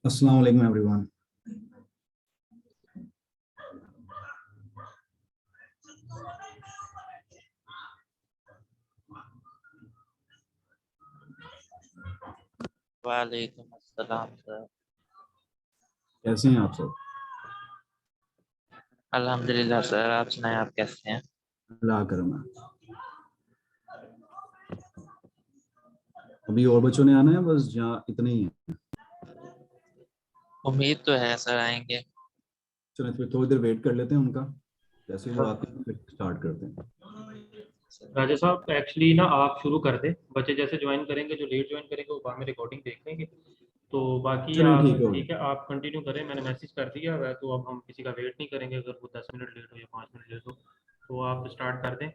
अस्सलाम वालेकुम एवरीवन। वालेकुम अस्सलाम सर। कैसे हैं आप सब? अल्हम्दुलिल्लाह सर, आप सुनाएं, आप कैसे हैं? अल्लाह करम है। अभी और बच्चों ने आना है, बस जहाँ इतने ही है। उम्मीद तो है सर आएंगे। चलो फिर थोड़ी देर वेट कर लेते हैं उनका, जैसे वो आते हैं फिर स्टार्ट करते हैं। राजा साहब एक्चुअली ना आप शुरू कर दें, बच्चे जैसे ज्वाइन करेंगे, जो लेट ज्वाइन करेंगे वो बाद में रिकॉर्डिंग देख लेंगे। तो बाकी चलो आप ठीक है। ठीक है, आप कंटिन्यू करें, मैंने मैसेज कर दिया है, तो अब हम किसी का वेट नहीं करेंगे। अगर वो 10 मिनट लेट हो या 5 मिनट लेट हो तो आप स्टार्ट कर दें।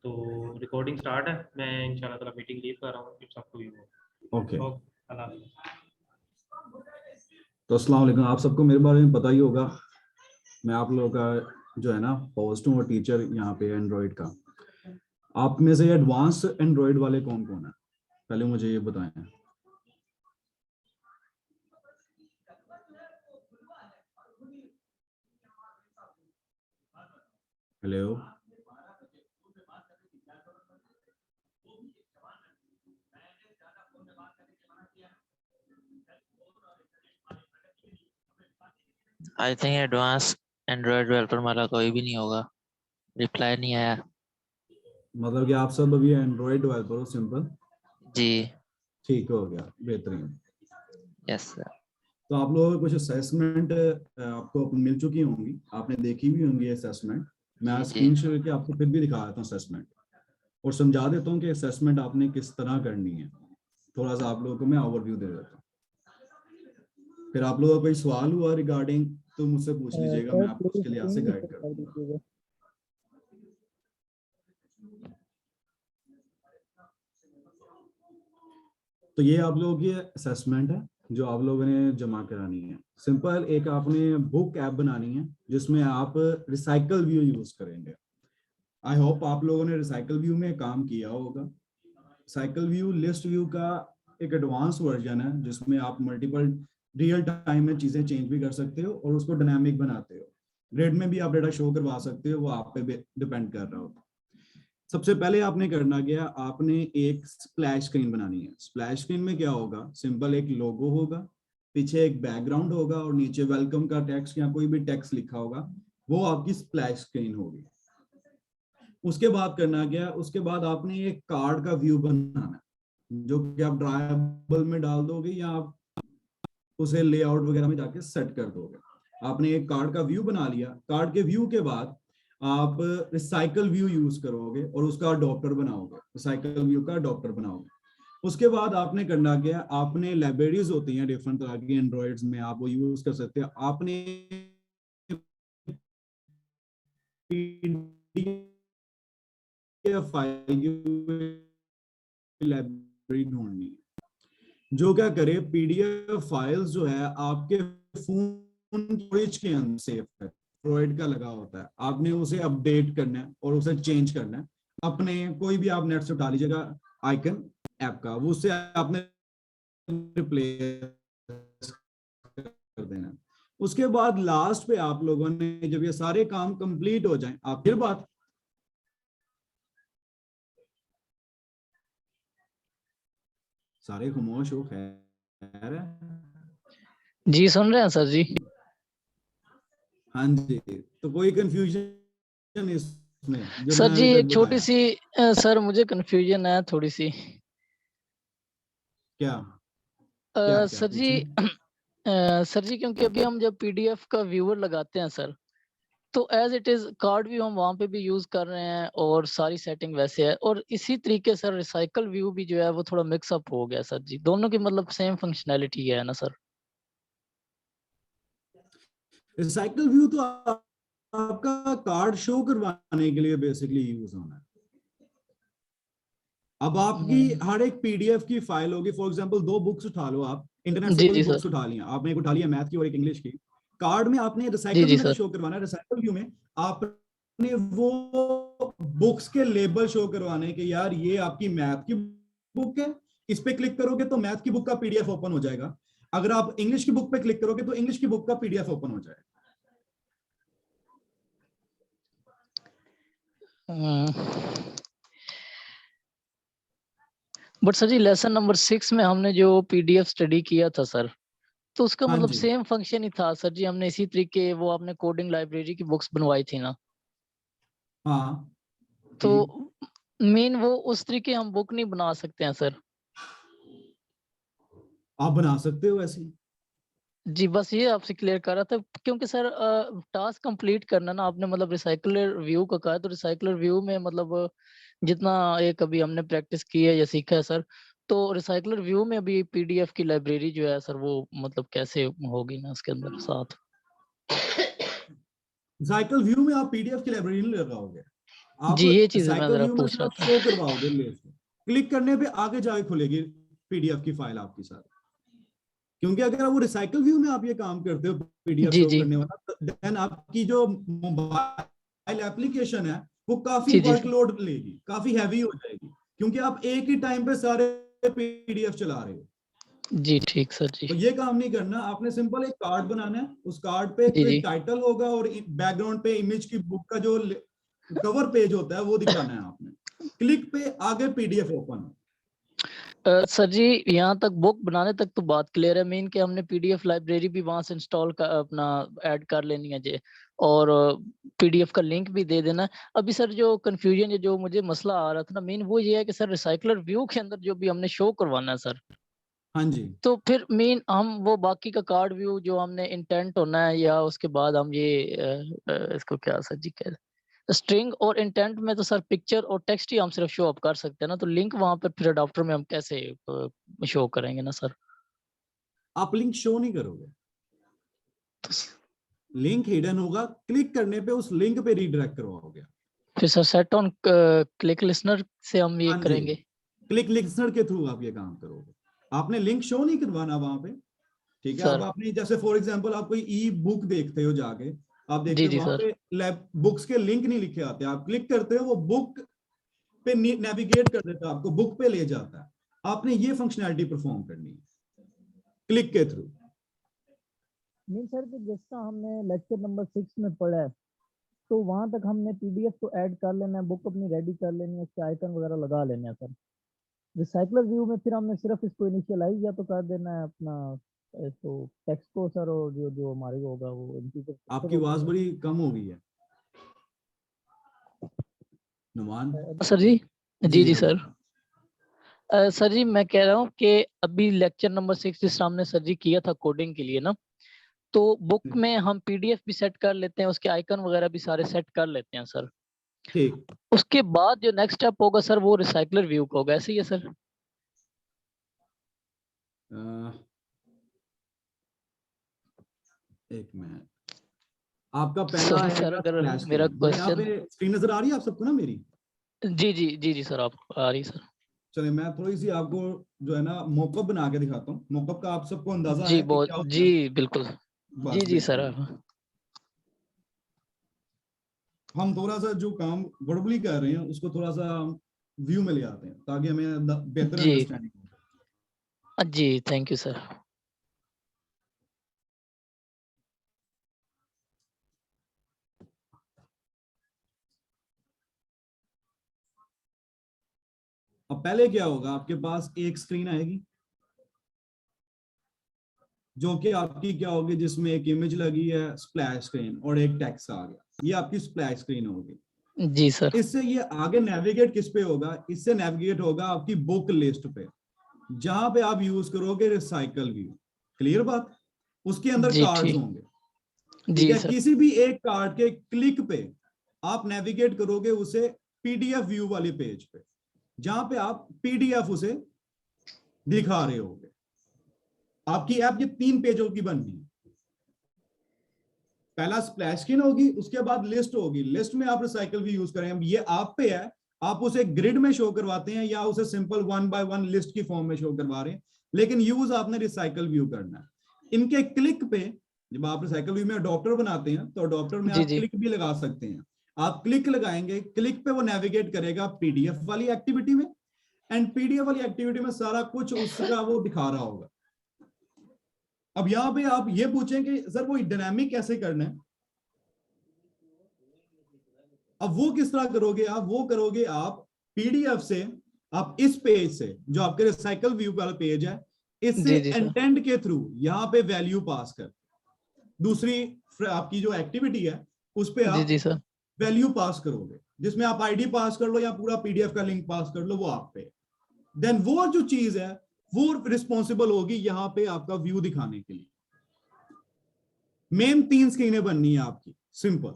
तो रिकॉर्डिंग स्टार्ट है, मैं इंशाल्लाह ताला मीटिंग लीव कर रहा हूँ, फिर सबको भी वो ओके। अल्लाह हाफ़िज़। तो अस्सलाम वालेकुम। आप सबको मेरे बारे में पता ही होगा, मैं आप लोगों का जो है ना होस्ट हूँ और टीचर यहाँ पे एंड्रॉइड का। आप में से एडवांस एंड्रॉइड वाले कौन कौन है, पहले मुझे ये बताएं। Hello, I think advance Android developer वाला कोई भी नहीं होगा, रिप्लाई नहीं आया। मतलब कि आप सब अभी एंड्रॉइड डेवलपर हो? सिंपल, जी ठीक हो गया, बेहतरीन। Yes sir. तो आप लोगों को कुछ असेसमेंट आपको मिल चुकी होंगी, आपने देखी भी होंगी असेसमेंट। मैं जी जी स्क्रीन शेयर करके आपको फिर भी दिखा देता हूँ असेसमेंट, और समझा देता हूँ कि असेसमेंट आपने किस तरह करनी है। थोड़ा सा आप लोगों को मैं ओवरव्यू दे देता हूँ, फिर आप लोगों का कोई सवाल हुआ रिगार्डिंग तो मुझसे पूछ लीजिएगा, मैं आपको उसके लिहाज से गाइड कर दूंगा। तो ये आप लोगों की असेसमेंट है जो आप लोगों ने जमा करानी है। सिंपल एक आपने बुक ऐप बनानी है जिसमें आप रिसाइकल व्यू यूज करेंगे। आई होप आप लोगों ने रिसाइकल व्यू में काम किया होगा। रिसाइकल व्यू लिस्ट व्यू का एक एडवांस वर्जन है जिसमें आप मल्टीपल रियल टाइम में चीजें चेंज भी कर सकते हो और उसको डायनामिक बनाते हो। ग्रिड में भी आप डेटा शो करवा सकते हो, वो आप पे डिपेंड कर रहा होगा। सबसे पहले आपने करना क्या, आपने एक स्प्लैश स्क्रीन बनानी है। स्प्लैश स्क्रीन में क्या होगा, सिंपल एक लोगो होगा, पीछे एक बैकग्राउंड होगा और नीचे वेलकम का टेक्स्ट या कोई भी टेक्स्ट लिखा होगा, वो आपकी स्प्लैश स्क्रीन होगी। उसके बाद करना क्या, उसके बाद आपने एक कार्ड का व्यू बनाना है जो कि आप ड्राइबल में डाल दोगे या आप उसे लेआउट वगैरह में जाके सेट कर दोगे। आपने एक कार्ड का व्यू बना लिया, कार्ड के व्यू के बाद आप रिसाइकल व्यू यूज करोगे और उसका अडॉप्टर बनाओगे, रिसाइकल व्यू का अडॉप्टर बनाओगे। उसके बाद आपने करना क्या, आपने लाइब्रेरीज होती हैं डिफरेंट तरह की एंड्रॉइड्स में, आप वो यूज कर सकते हैं। आपने फाइल लाइब्रेरी ढूंढनी है जो क्या करे, पीडीएफ फाइल्स जो है आपके फोन स्टोरेज के अंदर सेव है, एंड्रॉइड का लगा होता है। आपने उसे अपडेट करना है और उसे चेंज करना है। अपने कोई भी आप नेट से उठा लीजिएगा आइकन ऐप का, उससे आपने रिप्लेस कर देना। उसके बाद लास्ट पे आप लोगों ने जब ये सारे काम कंप्लीट हो जाएं, आप फिर बात, सारे खामोश हो, खैर है? जी सुन रहे हैं सर जी। हाँ जी, तो कोई कंफ्यूजन इसमें जो सर मैंने जी अभी एक तक छोटी बताया? सी सर मुझे कंफ्यूजन है थोड़ी सी। क्या क्या क्या सर जी पूछें? सर जी क्योंकि अभी हम जब पीडीएफ का व्यूअर लगाते हैं सर, तो as it is card view हम वहाँ पे भी यूज कर रहे हैं और सारी सेटिंग वैसे है, और इसी तरीके सर रिसाइकल व्यू भी जो है वो थोड़ा मिक्सअप हो गया सर जी, दोनों की मतलब सेम फंक्शनैलिटी है ना सर। रिसाइकल व्यू तो आपका कार्ड शो करवाने के लिए बेसिकली यूज होना है। अब आपकी हर एक पीडीएफ की फाइल होगी, फॉर एग्जांपल 2 बुक्स उठा लो, आप इंटरनेट से जी कोई जी बुक्स सर। उठा लिया आपने, एक उठा लिया मैथ की और एक इंग्लिश की, कार्ड में आपने जी रिसाइकल जी व्यू में तो सर। शो करवाना है। रिसाइकल व्यू में आपने वो बुक्स के लेबल शो करवाने के, यार ये आपकी मैथ की बुक है, इस पे क्लिक करोगे तो मैथ की बुक का पीडीएफ ओपन हो जाएगा, अगर आप इंग्लिश की बुक पे क्लिक करोगे तो इंग्लिश की बुक का पीडीएफ ओपन हो जाएगा। But sir ji lesson number 6 में हमने जो पीडीएफ स्टडी किया था सर, तो उसका हाँ मतलब जी, सेम फंक्शन ही था सर जी, हमने इसी तरीके वो आपने कोडिंग लाइब्रेरी की बुक्स बनवाई थी ना, हाँ तो ठीक, मेन वो उस तरीके हम बुक नहीं बना सकते हैं सर। आप बना सकते हो ऐसी। जी बस ये आपसे क्लियर कर रहा था, क्योंकि सर टास्क कंप्लीट करना ना आपने मतलब रिसाइकलर व्यू का कहा, तो रिसाइकलर व्यू में मतलब जितना एक अभी हमने प्रैक्टिस की है या सीखा है सर, तो रिसाइकलर व्यू में अभी पीडीएफ की लाइब्रेरी जो है सर वो मतलब कैसे होगी ना उसके अंदर साथ। रिसाइकल व्यू में आप पीडीएफ की लाइब्रेरी नहीं लगाओगे, आप जी ये चीज मैं रिसाइकल जरा व्यू में पूछ रहा सिर्फ था। शो करवाओगे लेफ्ट, क्लिक करने पे आगे जाके खुलेगी पीडीएफ की फाइल आपके साथ। क्योंकि अगर वो रिसाइकल व्यू में आप ये काम करते हो पीडीएफ जी शो जी। करने वाला, देन आपकी जो मोबाइल एप्लीकेशन है वो काफी जी जी सर। वर्कलोड लेगी, काफी हैवी हो जाएगी, क्योंकि आप एक ही टाइम पे सारे पीडीएफ चला रहे हो। जी ठीक सर जी। तो ये काम नहीं करना, आपने सिंपल एक कार्ड बनाना है, उस कार्ड पे जी कोई जी। टाइटल होगा और बैकग्राउंड पे इमेज की बुक का जो कवर पेज होता है वो दिखाना है आपने, क्लिक पे आगे पीडीएफ ओपन। सर जी यहाँ तक बुक बनाने तक तो बात क्लियर है, मेन के हमने पीडीएफ लाइब्रेरी भी वहां से इंस्टॉल कर अपना ऐड कर लेनी है जी, और पीडीएफ का लिंक भी दे देना है। अभी सर जो कंफ्यूजन जो मुझे मसला आ रहा था ना मेन वो ये है कि सर रिसाइकलर व्यू के अंदर जो भी हमने शो करवाना है सर, हाँ जी, तो फिर मेन हम वो बाकी का कार्ड व्यू जो हमने इंटेंट होना है या उसके बाद हम ये इसको क्या सर जी कह स्ट्रिंग और इंटेंट में तो सर पिक्चर और टेक्स्ट ही हम सिर्फ शो अप कर सकते हैं ना, तो लिंक वहां पर फिर अडॉप्टर में हम कैसे शो करेंगे ना सर। आप लिंक शो नहीं करोगे, तो लिंक हिडन होगा, क्लिक करने पे उस लिंक पे रीडायरेक्ट करवाओगे। फिर sir set on click listener से हम ये हाँ जी, करेंगे। क्लिक लिंक्सर के थ्रू आप ये काम करोगे, आपने लिंक शो नहीं करवाना वहां पे। ठीक है, अब सर आपने जैसे फॉर एग्जांपल आप कोई ई बुक देखते हो जाके, आप देखते जी हो जी वहां सर। पे लैब बुक्स के लिंक नहीं लिखे आते, आप क्लिक करते हो वो बुक पे नेविगेट कर देता है, आपको बुक पे ले जाता है। आपने ये फंक्शनैलिटी परफॉर्म करनी है क्लिक के थ्रू। नहीं सर कि जैसा हमने लेक्चर नंबर 6 में पढ़ा है, तो वहां तक हमने पीडीएफ को ऐड कर लेना है, बुक अपनी रेडी कर लेनी है, उसके आइकन वगैरह लगा लेने हैं सर। रिसाइकलर व्यू में फिर हमने सिर्फ इसको इनिशियलाइज या तो कर देना है अपना इसको टेक्स्ट को सर, और जो जो हमारे को होगा वो आपकी आवाज बड़ी कम हो गई है नुमान सर जी। जी जी जी बोलिए। सर। सर जी मैं कह रहा हूँ कि अभी लेक्चर नंबर 6 जिस हमने सर जी किया था कोडिंग के लिए ना, तो बुक में हम पीडीएफ भी सेट कर लेते हैं, उसके आइकन वगैरह भी सारे सेट कर लेते हैं सर। ठीक, उसके बाद जो नेक्स्ट स्टेप होगा सर वो रिसाइकलर व्यू का होगा, ऐसे ही है सर। एक मिनट, आपका पहला सॉरी सर आएगा अगर स्प्लैश मेरा स्क्रीन, यहाँ क्वेश्चन। पे स्क्रीन नजर आ रही है आप सबको ना मेरी? जी जी जी जी सर, आप आ रही सर। चलिए मैं थोड़ी सी आपको जो है ना मॉकअप बना के दिखाता हूँ, मॉकअप का आप सबको अंदाजा जी है कि बहुत क्या होता जी है? बिल्कुल। जी बस जी सर। देखिए, हम थोड़ा सा जो काम वर्बली कर रहे हैं उसको थोड़ा सा व्यू में ले आते हैं ताकि हमें बेहतर जी अंडरस्टैंडिंग हो। जी थैंक यू सर। अब पहले क्या होगा, आपके पास एक स्क्रीन आएगी जो कि आपकी क्या होगी, जिसमें एक इमेज लगी है, स्प्लैश स्क्रीन, और एक टेक्स्ट आ गया, ये आपकी स्प्लैश स्क्रीन होगी। जी सर। इससे ये आगे नेविगेट किस पे होगा, इससे नेविगेट होगा आपकी बुक लिस्ट पे, जहां पे आप यूज करोगे रिसाइकल व्यू। क्लियर बात? उसके अंदर जी कार्ड्स ठीक। होंगे, ठीक जी है। सर। किसी भी एक कार्ड के क्लिक पे आप नेविगेट करोगे उसे पीडीएफ व्यू वाले पेज पे, जहां पे आप पीडीएफ उसे दिखा रहे होगे। आपकी ऐप ये 3 पेजों की बननी है। पहला स्प्लैश स्क्रीन होगी, उसके बाद लिस्ट होगी, लिस्ट में आप रिसाइकल भी यूज करेंगे। ये आप पे है, आप उसे ग्रिड में शो करवाते हैं या उसे सिंपल 1 बाय 1 लिस्ट की फॉर्म में शो करवा रहे हैं, लेकिन यूज आपने रिसाइकल व्यू करना है। इनके क्लिक पे, जब आप रिसाइकल व्यू में अडॉप्टर बनाते हैं तो अडॉप्टर में जी आप जी। क्लिक भी लगा सकते हैं। आप क्लिक लगाएंगे, क्लिक पे वो नेविगेट करेगा पीडीएफ वाली एक्टिविटी में, एंड पीडीएफ वाली एक्टिविटी में सारा कुछ उसका वो दिखा रहा होगा। अब यहां पे आप ये पूछें कि सर वो डायनामिक कैसे करना है। अब वो किस तरह करोगे आप, वो करोगे आप पीडीएफ से, आप इस पेज से जो आपके रिसाइकल व्यू वाला पेज है, इससे जी जी सर। इंटेंट के थ्रू यहां पे वैल्यू पास कर, दूसरी आपकी जो एक्टिविटी है उस पे जी आप जी सर। वैल्यू पास करोगे, जिसमें आप आईडी पास कर लो या पूरा पीडीएफ का लिंक पास कर लो, वो आप पे। देन वो जो चीज है वो रिस्पॉन्सिबल होगी यहां पे आपका व्यू दिखाने के लिए। मेन 3 स्क्रीनें बननी है आपकी, सिंपल।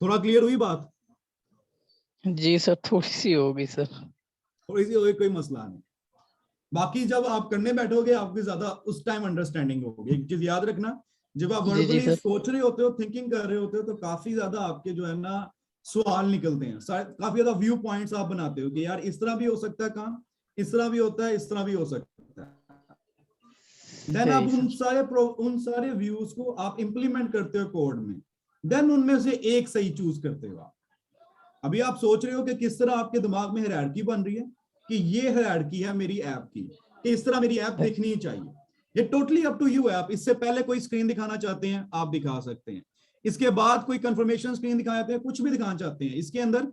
थोड़ा क्लियर हुई बात? जी सर, थोड़ी सी होगी सर। थोड़ी सी होगी, कोई मसला नहीं। बाकी जब आप करने बैठोगे आपकी ज्यादा उस टाइम अंडरस्टैंडिंग होगी। एक चीज याद रखना, जब आप जी जी वर्बली सर। सोच रहे होते हो, थिंकिंग कर रहे होते हो, तो काफी ज्यादा आपके जो है ना सवाल निकलते हैं, काफी ज्यादा व्यू पॉइंट्स आप बनाते हो कि यार इस तरह भी हो सकता है काम, इस तरह भी होता है, इस तरह भी हो सकता है। देन आप सही सर। उन सारे व्यूज को आप इंप्लीमेंट करते हो कोड में, देन उनमें से एक सही चूज करते हो आप। अभी आप सोच रहे हो कि किस तरह आपके दिमाग में हायरार्की बन रही है कि ये हायरार्की है मेरी ऐप की, कि इस तरह मेरी ऐप दिखनी चाहिए। ये टोटली अप टू यू है। आप इससे पहले कोई स्क्रीन दिखाना चाहते हैं आप दिखा सकते हैं, इसके बाद कोई कंफर्मेशन स्क्रीन दिखाना चाहते हैं, कुछ भी दिखाना चाहते हैं, इसके अंदर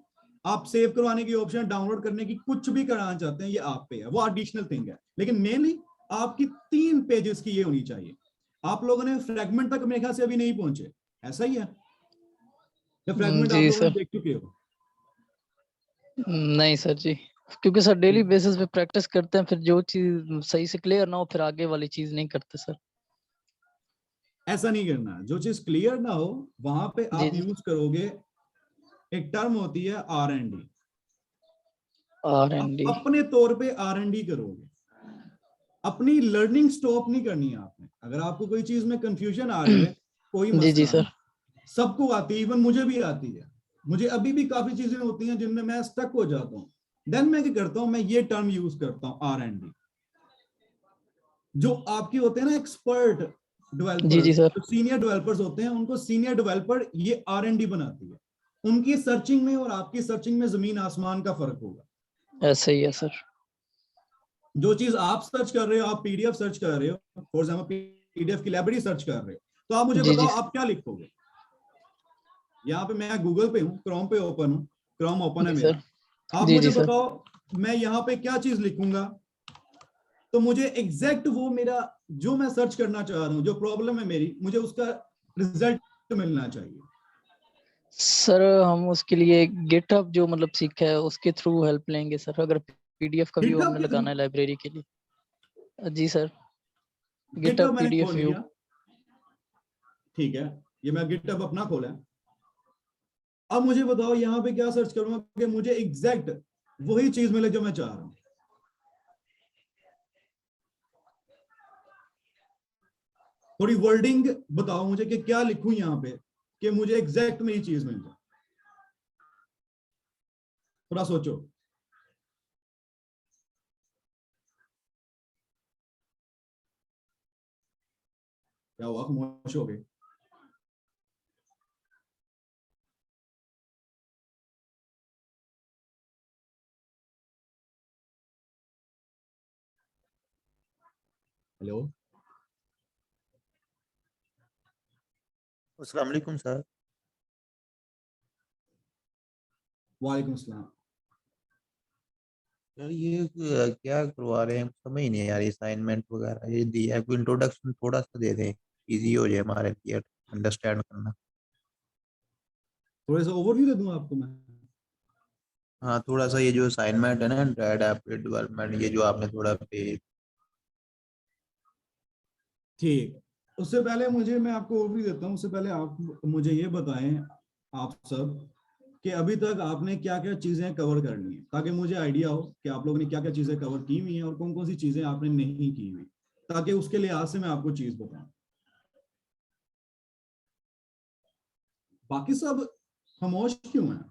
आप सेव करवाने की ऑप्शन, डाउनलोड करने की, कुछ भी कराना चाहते हैं, ये आप पे है, वो एडिशनल थिंग है। लेकिन मेनली आपकी 3 पेजेस की ये होनी चाहिए। आप लोगों ने फ्रेगमेंट तक मेरे ख्याल से अभी नहीं पहुंचे, ऐसा ही है? फ्रेगमेंट आप जी लोगों ने सर। देख चुके हो? नहीं सर जी, क्योंकि सर डेली बेसिस पे प्रैक्टिस करते हैं, फिर जो चीज सही से क्लियर ना हो फिर आगे वाली चीज नहीं करते सर। ऐसा नहीं करना। जो चीज क्लियर ना हो वहां पे जी आप जी। यूज करोगे, एक टर्म होती है R&D। आर आप एन डी। अपने तौर पे R&D करोगे, अपनी लर्निंग स्टॉप नहीं करनी है आपने। अगर आपको कोई चीज में कंफ्यूजन आ रही है, कोई जी जी मसला नहीं, सर। सबको आती है, इवन मुझे भी आती है। मुझे अभी भी काफी चीजें होती हैं जिनमें मैं स्टक हो जाता हूँ। देन मैं क्या करता हूँ, मैं ये टर्म यूज करता हूँ R&D। जो आपके होते हैं ना एक्सपर्ट जी डेवलपर्स, जी सर। जो सीनियर डेवलपर्स होते हैं, उनको सीनियर डेवलपर ये R&D बनाती है। उनकी सर्चिंग में और आपकी सर्चिंग में जमीन आसमान का फर्क होगा। ऐसा ही है सर। जो चीज आप सर्च कर रहे हो, आप पीडीएफ सर्च कर रहे हो, फॉर एग्जाम्पल पीडीएफ की लाइब्रेरी सर्च कर रहे हो, तो आप मुझे जी बताओ जी। आप क्या लिखोगे। यहाँ पे मैं गूगल पे हूँ, क्रोम पे ओपन हूँ, क्रोम ओपन है जी मेरा। सर। आप जी मुझे जी सर। बताओ मैं यहाँ पे क्या चीज लिखूंगा, तो मुझे एग्जैक्ट वो मेरा जो मैं सर्च करना चाह रहा हूँ, जो प्रॉब्लम है मेरी, मुझे उसका रिजल्ट मिलना चाहिए। सर हम उसके लिए गिटहब जो मतलब सीखा है उसके थ्रू हेल्प लेंगे सर, अगर पीडीएफ का व्यू गिटहब हमने के थ्रू? लगाना है लाइब्रेरी के लिए। जी सर। गिटहब गिटहब मैंने पीडीएफ खोल व्यू। लिया, ठीक है, ये मैं गिटहब अपना खोला है। अब मुझे बताओ यहाँ पे क्या सर्च करूंगा कि मुझे एग्जैक्ट वही चीज मिले जो मैं चाह रहा हूँ। थोड़ी वर्डिंग बताओ मुझे कि क्या लिखूं यहाँ पे कि मुझे एग्जैक्ट मेरी चीज मिल जाए। थोड़ा सोचो। क्या हुआ, खामोश हो गए? हेलो? अस्सलाम वालेकुम सर। वालेकुम अस्सलाम। यार ये क्या करवा रहे हैं समझ ही नहीं है यार, असाइनमेंट वगैरह ये दिया है, कोई इंट्रोडक्शन थोड़ा सा दे दें, इजी हो जाए हमारे लिए अंडरस्टैंड करना। थोड़ा सा ओवरव्यू दे दूं आपको मैं? हाँ थोड़ा सा ये जो असाइनमेंट है ना एंड्रॉइड ऐप डेवलपमेंट, ये जो आपने थोड़ा पे ठीक, उससे पहले मैं आपको ओवरव्यू देता हूँ। उससे पहले आप मुझे ये बताएं, आप सब, कि अभी तक आपने क्या क्या चीजें कवर करनी है, ताकि मुझे आइडिया हो कि आप लोगों ने क्या क्या चीजें कवर की हुई हैं और कौन कौन सी चीजें आपने नहीं की हुई, ताकि उसके लिहाज से मैं आपको चीज बताऊं। बाकी सब खामोश क्यों हैं?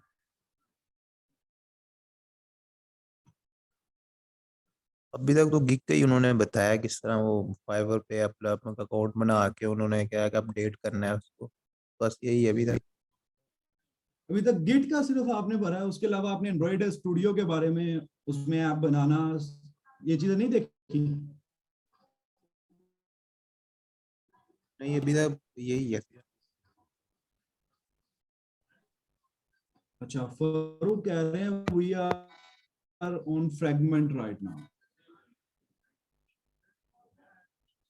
अभी तक तो गिग का ही उन्होंने बताया किस तरह वो फाइवर पे अपना अपना अकाउंट बना के उन्होंने क्या क्या अपडेट करना है उसको, बस यही है अभी तक। अभी तक गिट का सिर्फ आपने भरा है, उसके अलावा आपने एंड्रॉइड स्टूडियो के बारे में, उसमें ऐप बनाना, ये चीजें नहीं देखी? नहीं अभी तक यही है। अच्छा, फरूक कह रहे हैं we are on fragment right now.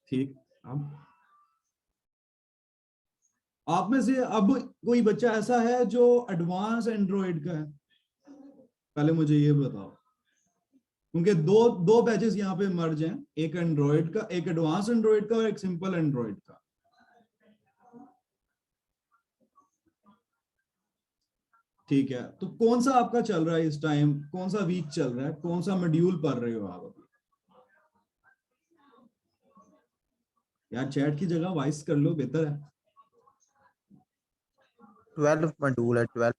ठीक, अब आप में से अब कोई बच्चा ऐसा है जो एडवांस एंड्रॉइड का है? पहले मुझे ये बताओ, क्योंकि दो दो बैचेस यहाँ पे मर्ज हैं, एक एंड्रॉइड का, एक एडवांस एंड्रॉइड का और एक सिंपल एंड्रॉइड का। ठीक है, तो कौन सा आपका चल रहा है इस टाइम, कौन सा वीक चल रहा है, कौन सा मॉड्यूल पढ़ रहे हो आप अभी? यार चैट की जगह वॉइस कर लो, बेहतर है। 12 मॉड्यूल है 12।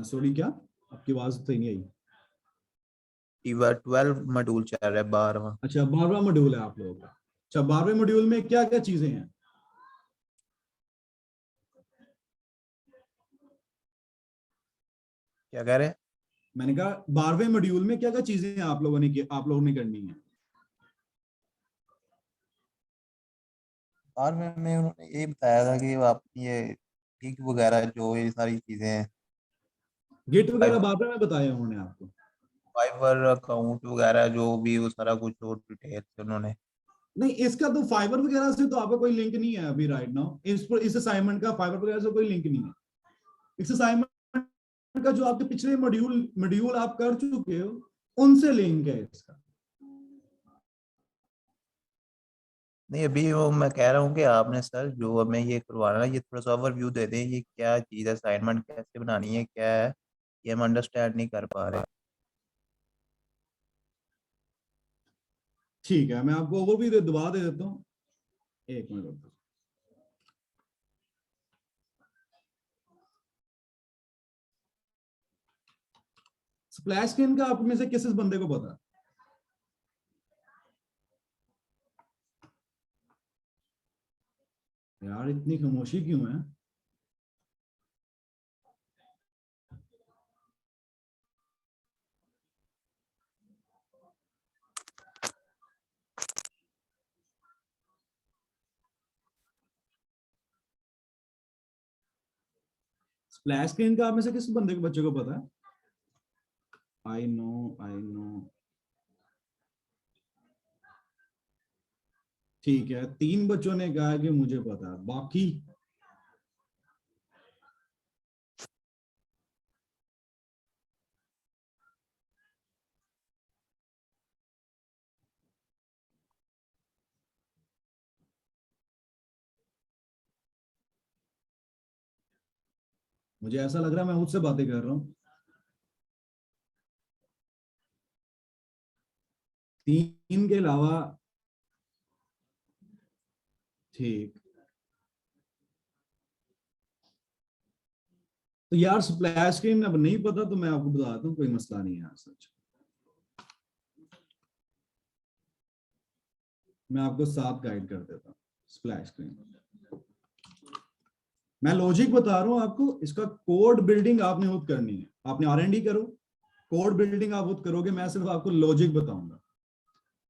सॉरी, क्या आपकी आवाज तो नहीं आई? 12 मॉड्यूल चल रहा है 12वां। अच्छा, 12वां मॉड्यूल है आप लोगों का। अच्छा, 12वें मॉड्यूल में क्या क्या चीजें हैं? क्या कह रहे हैं? मैंने कहा 12वें मॉड्यूल में क्या क्या चीजें आप लोगों ने करनी है? 12वें में उन्होंने ये बताया था कि आप ये गिग वगैरह जो ये सारी चीजें हैं, गिट वगैरह 12वें में बताया उन्होंने आपको? फाइवर अकाउंट वगैरह जो भी वो सारा कुछ और डिटेल से उन्होंने। नहीं, इसका तो फाइबर वगैरह से तो आपका कोई लिंक नहीं है अभी राइट नाउ। इस असाइनमेंट का फाइबर वगैरह से कोई लिंक नहीं है। इस असाइनमेंट का जो आपके पिछले मॉड्यूल मॉड्यूल आप कर चुके हो, उनसे लिंक है इसका। नहीं अभी वो मैं कह रहा हूँ कि आपने सर जो हमें ये करवाना है ये थोड़ा सा ओवरव्यू दे दें, ये क्या चीज़ है, असाइनमेंट कैसे बनानी है, क्या है, ये हम अंडरस्टैंड नहीं कर पा रहे। ठीक है, मैं आपको ओवरव्यू दोबारा दे देता हूँ, एक मिनट रुको। स्प्लैश स्क्रीन का आप में से किस बंदे को पता है? यार इतनी खामोशी क्यों है? स्प्लैश स्क्रीन का आप में से किस बंदे को, बच्चे को पता है? I know, I know. ठीक है, 3 बच्चों ने कहा कि मुझे पता है, बाकी मुझे ऐसा लग रहा है मैं मुझसे बातें कर रहा हूँ। 3 के अलावा, ठीक। तो यार स्प्लैश स्क्रीन अब नहीं पता तो मैं आपको बताता हूँ, कोई मसला नहीं है यार, सच। मैं आपको साथ गाइड कर देता हूँ। स्प्लैश स्क्रीन मैं लॉजिक बता रहा हूँ आपको, इसका कोड बिल्डिंग आपने खुद करनी है। आपने R&D करो, कोड बिल्डिंग आप खुद करोगे, मैं सिर्फ आपको लॉजिक बताऊंगा।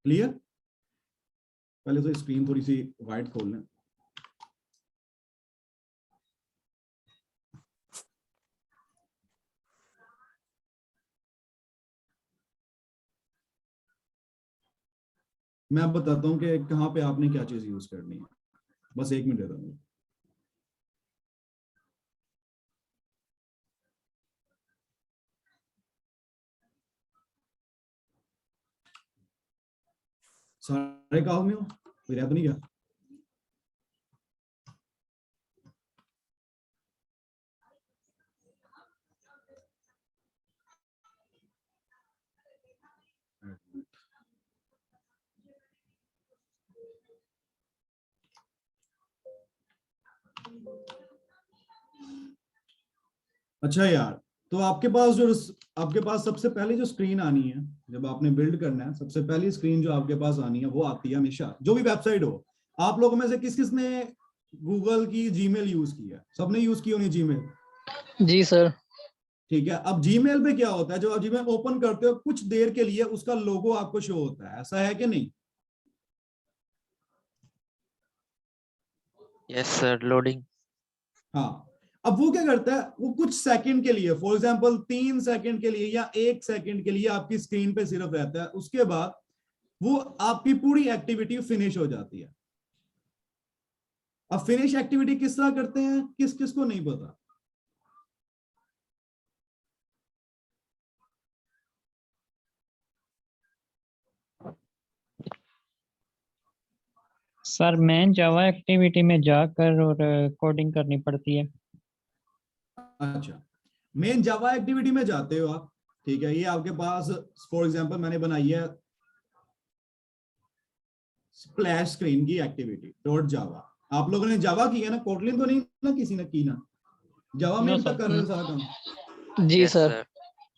क्लियर? पहले तो स्क्रीन थोड़ी सी वाइड खोल लें। मैं बताता हूँ कि कहाँ पे आपने क्या चीज यूज करनी है, बस 1 मिनट दे दो। सारे काम में हो, कोई रह तो नहीं गया? अच्छा यार, तो आपके पास सबसे पहले जो स्क्रीन आनी है जब आपने बिल्ड करना है, सबसे पहली स्क्रीन जो आपके पास आनी है वो आती है हमेशा, जो भी वेबसाइट हो। आप लोगों में से किस किस ने गूगल की जीमेल यूज की है? सबने यूज की होनी जीमेल। जी सर। ठीक है, अब जीमेल पे क्या होता है, जो आप जीमेल ओपन करते हो कुछ देर के लिए उसका लोगो आपको शो होता है, ऐसा है कि नहीं? Yes sir, loading. हाँ, अब वो क्या करता है, वो कुछ सेकंड के लिए, फॉर एग्जांपल 3 सेकंड के लिए या 1 सेकंड के लिए आपकी स्क्रीन पे सिर्फ रहता है, उसके बाद वो आपकी पूरी एक्टिविटी फिनिश हो जाती है। अब फिनिश एक्टिविटी किस तरह करते हैं, किस किस को नहीं पता? सर मेन जावा एक्टिविटी में जाकर और कोडिंग करनी पड़ती है। अच्छा, मेन जावा एक्टिविटी में जाते हो आप, ठीक है, ये आपके पास फॉर एग्जांपल मैंने बनाई है स्प्लैश स्क्रीन की एक्टिविटी डॉट जावा। आप लोगों ने जावा की है ना, कोटलिन तो नहीं ना किसी ने की ना? जावा में नो इनका सर। कर रहे हो सारा काम? जी यस सर। सर,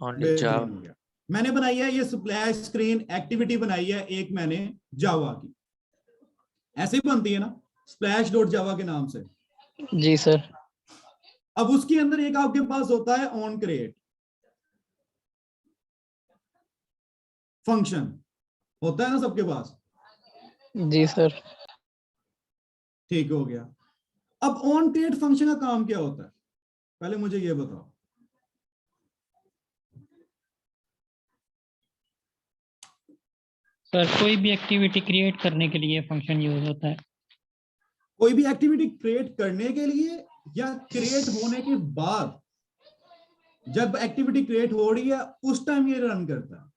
ओनली बेहतरीन जावा। हो गया। मैंने बनाई है ये स्प्लैश स्क्रीन एक्टिविटी, बनाई है एक मैंने जावा की, ऐसे ही बनती है ना, स्प्लैश डॉट जावा के नाम से। जी सर। अब उसके अंदर एक आपके पास होता है ऑन क्रिएट फंक्शन, होता है ना सबके पास? जी सर। ठीक हो गया। अब ऑन क्रिएट फंक्शन का काम क्या होता है, पहले मुझे ये बताओ। सर कोई भी एक्टिविटी क्रिएट करने के लिए फंक्शन यूज होता है। कोई भी एक्टिविटी क्रिएट करने के लिए या क्रिएट होने के बाद, जब एक्टिविटी क्रिएट हो रही है उस टाइम ये रन करता है।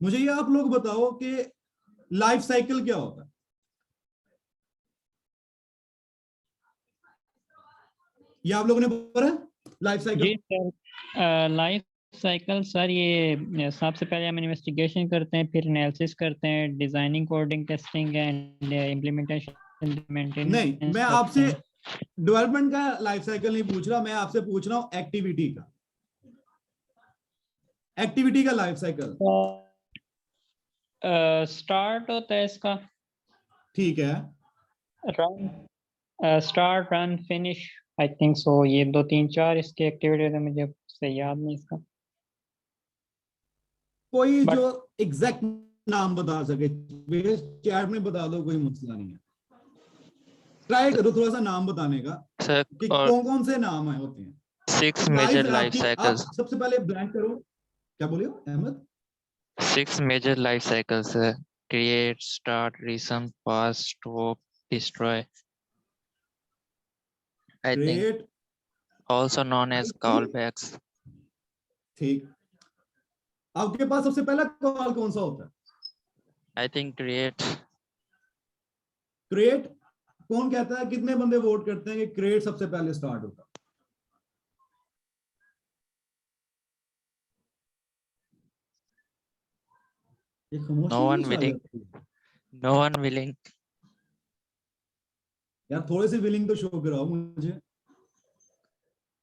मुझे ये आप लोग बताओ कि लाइफ साइकिल क्या होता है? ये आप लोगों ने पढ़ा लाइफ जी cycle? Sir, life cycle sir ये सबसे पहले हम इन्वेस्टिगेशन करते हैं, फिर एनालिसिस करते हैं, designing, coding, testing and implementation, नहीं, मेंटेनेंस मैं करते आपसे हैं। डेवलपमेंट का लाइफ साइकिल नहीं पूछ रहा, मैं आपसे पूछ रहा हूं एक्टिविटी का, एक्टिविटी का लाइफ साइकिल। स्टार्ट होता है इसका, ठीक है, run, start, run, finish, I think so. ये 2 3 4 इसके एक्टिविटीज है, मुझे सही याद नहीं इसका। कोई But- जो एग्जैक्ट नाम बता सके चैट में बता दो, कोई मसला नहीं है। ट्राई करो थोड़ा सा नाम बताने का सर, कि और कौन कौन से नाम है होते हैं। 6 लाइफ मेजर है लाइफ आपकी, साइकिल्स। आप सबसे पहले ब्लैंक करो। क्या बोले हो अहमद? 6 मेजर लाइफ साइकिल्स है। Create, start, resume, pause, stop, destroy. I think create, also known as callbacks. ठीक। आपके पास सबसे पहला कॉल कौन सा होता है? I think create. क्रिएट। कौन कहता है, कितने बंदे वोट करते हैं कि क्रिएट सबसे पहले स्टार्ट होता है? ये खामोशी No one क्यों छा willing. जाती है? No one willing. यार थोड़े से विलिंग तो शो कराओ मुझे।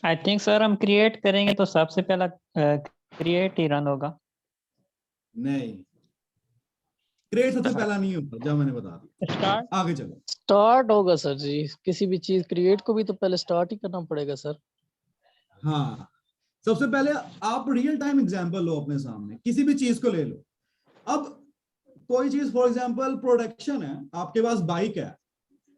आई थिंक सर हम क्रिएट करेंगे तो सबसे पहला क्रिएट ही रन होगा। नहीं, क्रिएट सबसे पहला नहीं होता, जब मैंने बता दिया। स्टार्ट आगे चलो। स्टार्ट होगा सर जी, किसी भी चीज क्रिएट को भी तो पहले स्टार्ट ही करना पड़ेगा सर। हाँ, सबसे पहले आप रियल टाइम एग्जांपल लो अपने सामने, किसी भी चीज को ले लो। अब कोई चीज फॉर एग्जांपल प्रोडक्शन है, आपके पास बाइक है,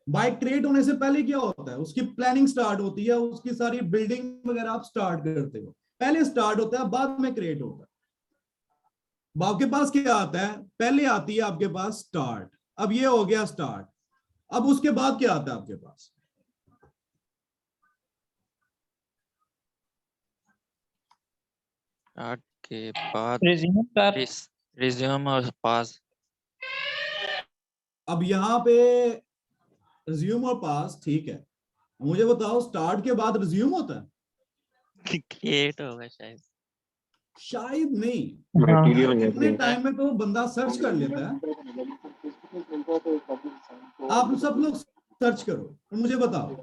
बाइक क्रिएट होने से पहले क्या होता है, उसकी प्लानिंग स्टार्ट होती है, उसकी सारी बिल्डिंग वगैरह आप स्टार्ट करते हो, पहले स्टार्ट होता है बाद में क्रिएट होता है। अब आपके पास क्या आता है, पहले आती है आपके पास स्टार्ट। अब ये हो गया स्टार्ट। अब उसके बाद क्या आता है आपके पास, स्टार्ट के बाद रिज्यूम सर। रिज्यूम और पास। अब यहाँ पे रिज्यूम और पास, ठीक है। मुझे बताओ स्टार्ट के बाद रिज्यूम होता है? क्रिएट होगा शायद। शायद नहीं, मटेरियल इतने टाइम में तो बंदा सर्च कर लेता है। आप सब लोग सर्च करो और मुझे बताओ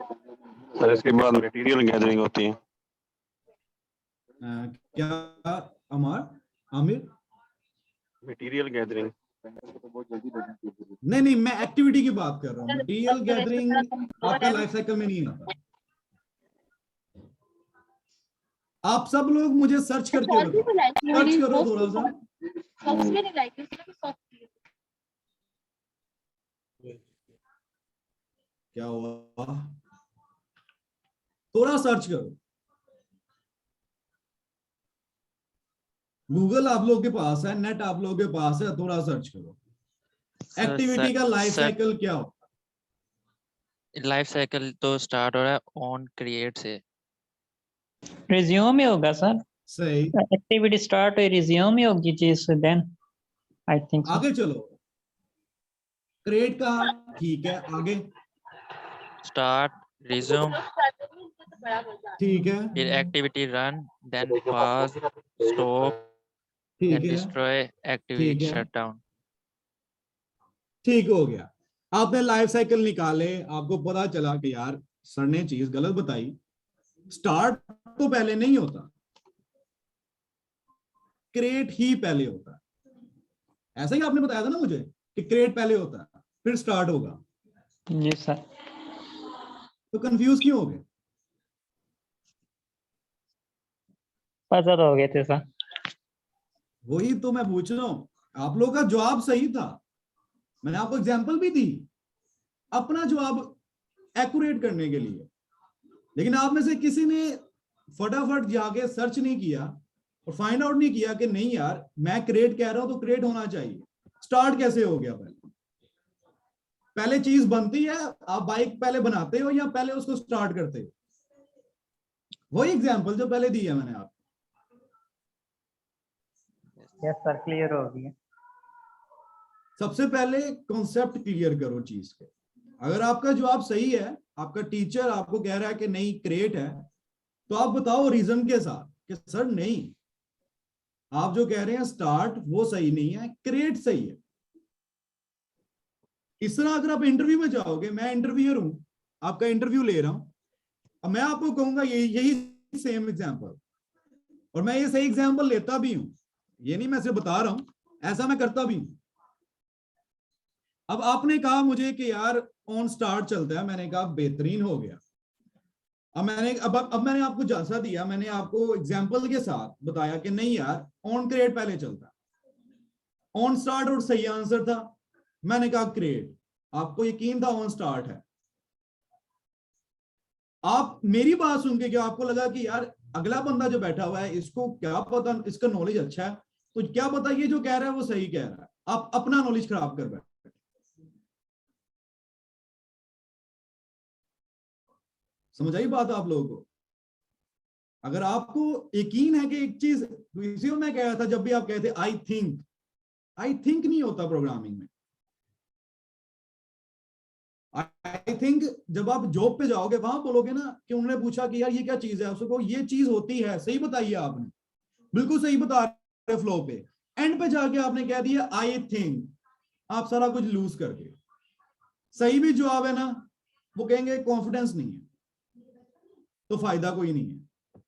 सर इसके बाद मटेरियल गैदरिंग होती है। क्या आमिर? मटेरियल गैदरिंग नहीं नहीं, मैं एक्टिविटी की बात कर रहा हूँ। मटेरियल गैदरिंग आपका लाइफ साइकिल में नहीं आता। आप सब लोग मुझे सर्च करके बताओ, सर्च करो थोड़ा सा। क्या हुआ, थोड़ा सर्च करो। गूगल आप लोगों के पास है, नेट आप लोगों के पास है, थोड़ा सर्च करो। एक्टिविटी का लाइफ साइकिल क्या होता है? लाइफ साइकिल तो स्टार्ट हो रहा है ऑन क्रिएट से। रिज्यूम ही होगा सर। सही, एक्टिविटी स्टार्ट हुई रिज्यूम ही होगी चीज, देन आई थिंक आगे चलो। क्रिएट का, ठीक है, आगे स्टार्ट रिज्यूम, ठीक है, फिर activity run, then pause, stop, ठीक देन है, डिस्ट्रॉय, ठीक एक्टिविटी है, शट डाउन। ठीक हो गया। आपने लाइफ साइकिल निकाले, आपको पता चला कि यार सर ने चीज गलत बताई। स्टार्ट तो पहले नहीं होता, क्रिएट ही पहले होता है। ऐसा ही आपने बताया था ना मुझे कि क्रिएट पहले होता है फिर स्टार्ट होगा। जी सर। तो कंफ्यूज क्यों हो गए? पता तो हो गए थे सर। वही तो मैं पूछ रहा हूं, आप लोगों का जवाब सही था, मैंने आपको एग्जांपल भी दी अपना जवाब एक्यूरेट करने के लिए। लेकिन आप में से किसी ने फटाफट जाके सर्च नहीं किया और फाइंड आउट नहीं किया कि नहीं यार मैं क्रिएट कह रहा हूं तो क्रिएट होना चाहिए। स्टार्ट कैसे हो गया? पहले चीज बनती है, आप बाइक पहले बनाते हो या पहले उसको स्टार्ट करते हो? वही एग्जांपल जो पहले दी है मैंने आपको। यस सर, क्लियर हो गया। सबसे पहले कॉन्सेप्ट क्लियर करो चीज के। अगर आपका जवाब सही है, आपका टीचर आपको कह रहा है कि नहीं क्रिएट है, तो आप बताओ रीजन के साथ कि सर नहीं, आप जो कह रहे हैं स्टार्ट वो सही नहीं है, क्रिएट सही है। इस तरह अगर आप इंटरव्यू में जाओगे, मैं इंटरव्यूअर हूं, आपका इंटरव्यू ले रहा हूं, अब मैं आपको कहूंगा यही सेम एग्जांपल, और मैं ये सही एग्जांपल लेता भी हूं, ये नहीं मैं सिर्फ बता रहा हूं, ऐसा मैं करता भी हूं। अब आपने कहा मुझे कि यार ऑन स्टार्ट चलता है, मैंने कहा बेहतरीन हो गया। अब मैंने आपको जांचा दिया, मैंने आपको एग्जांपल के साथ बताया कि नहीं यार ऑन क्रिएट पहले चलता है। ऑन स्टार्ट और सही आंसर था, मैंने कहा क्रिएट, आपको यकीन था ऑन स्टार्ट है। आप मेरी बात सुन के क्या आपको लगा कि यार अगला बंदा जो बैठा हुआ है इसको क्या पता, इसका नॉलेज अच्छा है, तो क्या पता ये जो कह रहा है वो सही कह रहा है, आप अपना नॉलेज खराब कर बैठे। समझ आई बात आप लोगों को? अगर आपको यकीन है कि एक चीज, इसी में मैं कह रहा था जब भी आप कहते आई थिंक नहीं होता प्रोग्रामिंग में। आई थिंक जब आप जॉब पे जाओगे वहां बोलोगे ना कि उन्होंने पूछा कि यार ये क्या चीज है, उसको ये चीज होती है, सही बताइए आपने, बिल्कुल सही बता रहे फ्लो पे। एंड पे जाके आपने कह दिया आई थिंक, आप सारा कुछ लूज करके। सही भी जवाब है ना, वो कहेंगे कॉन्फिडेंस नहीं है, तो फायदा कोई नहीं है।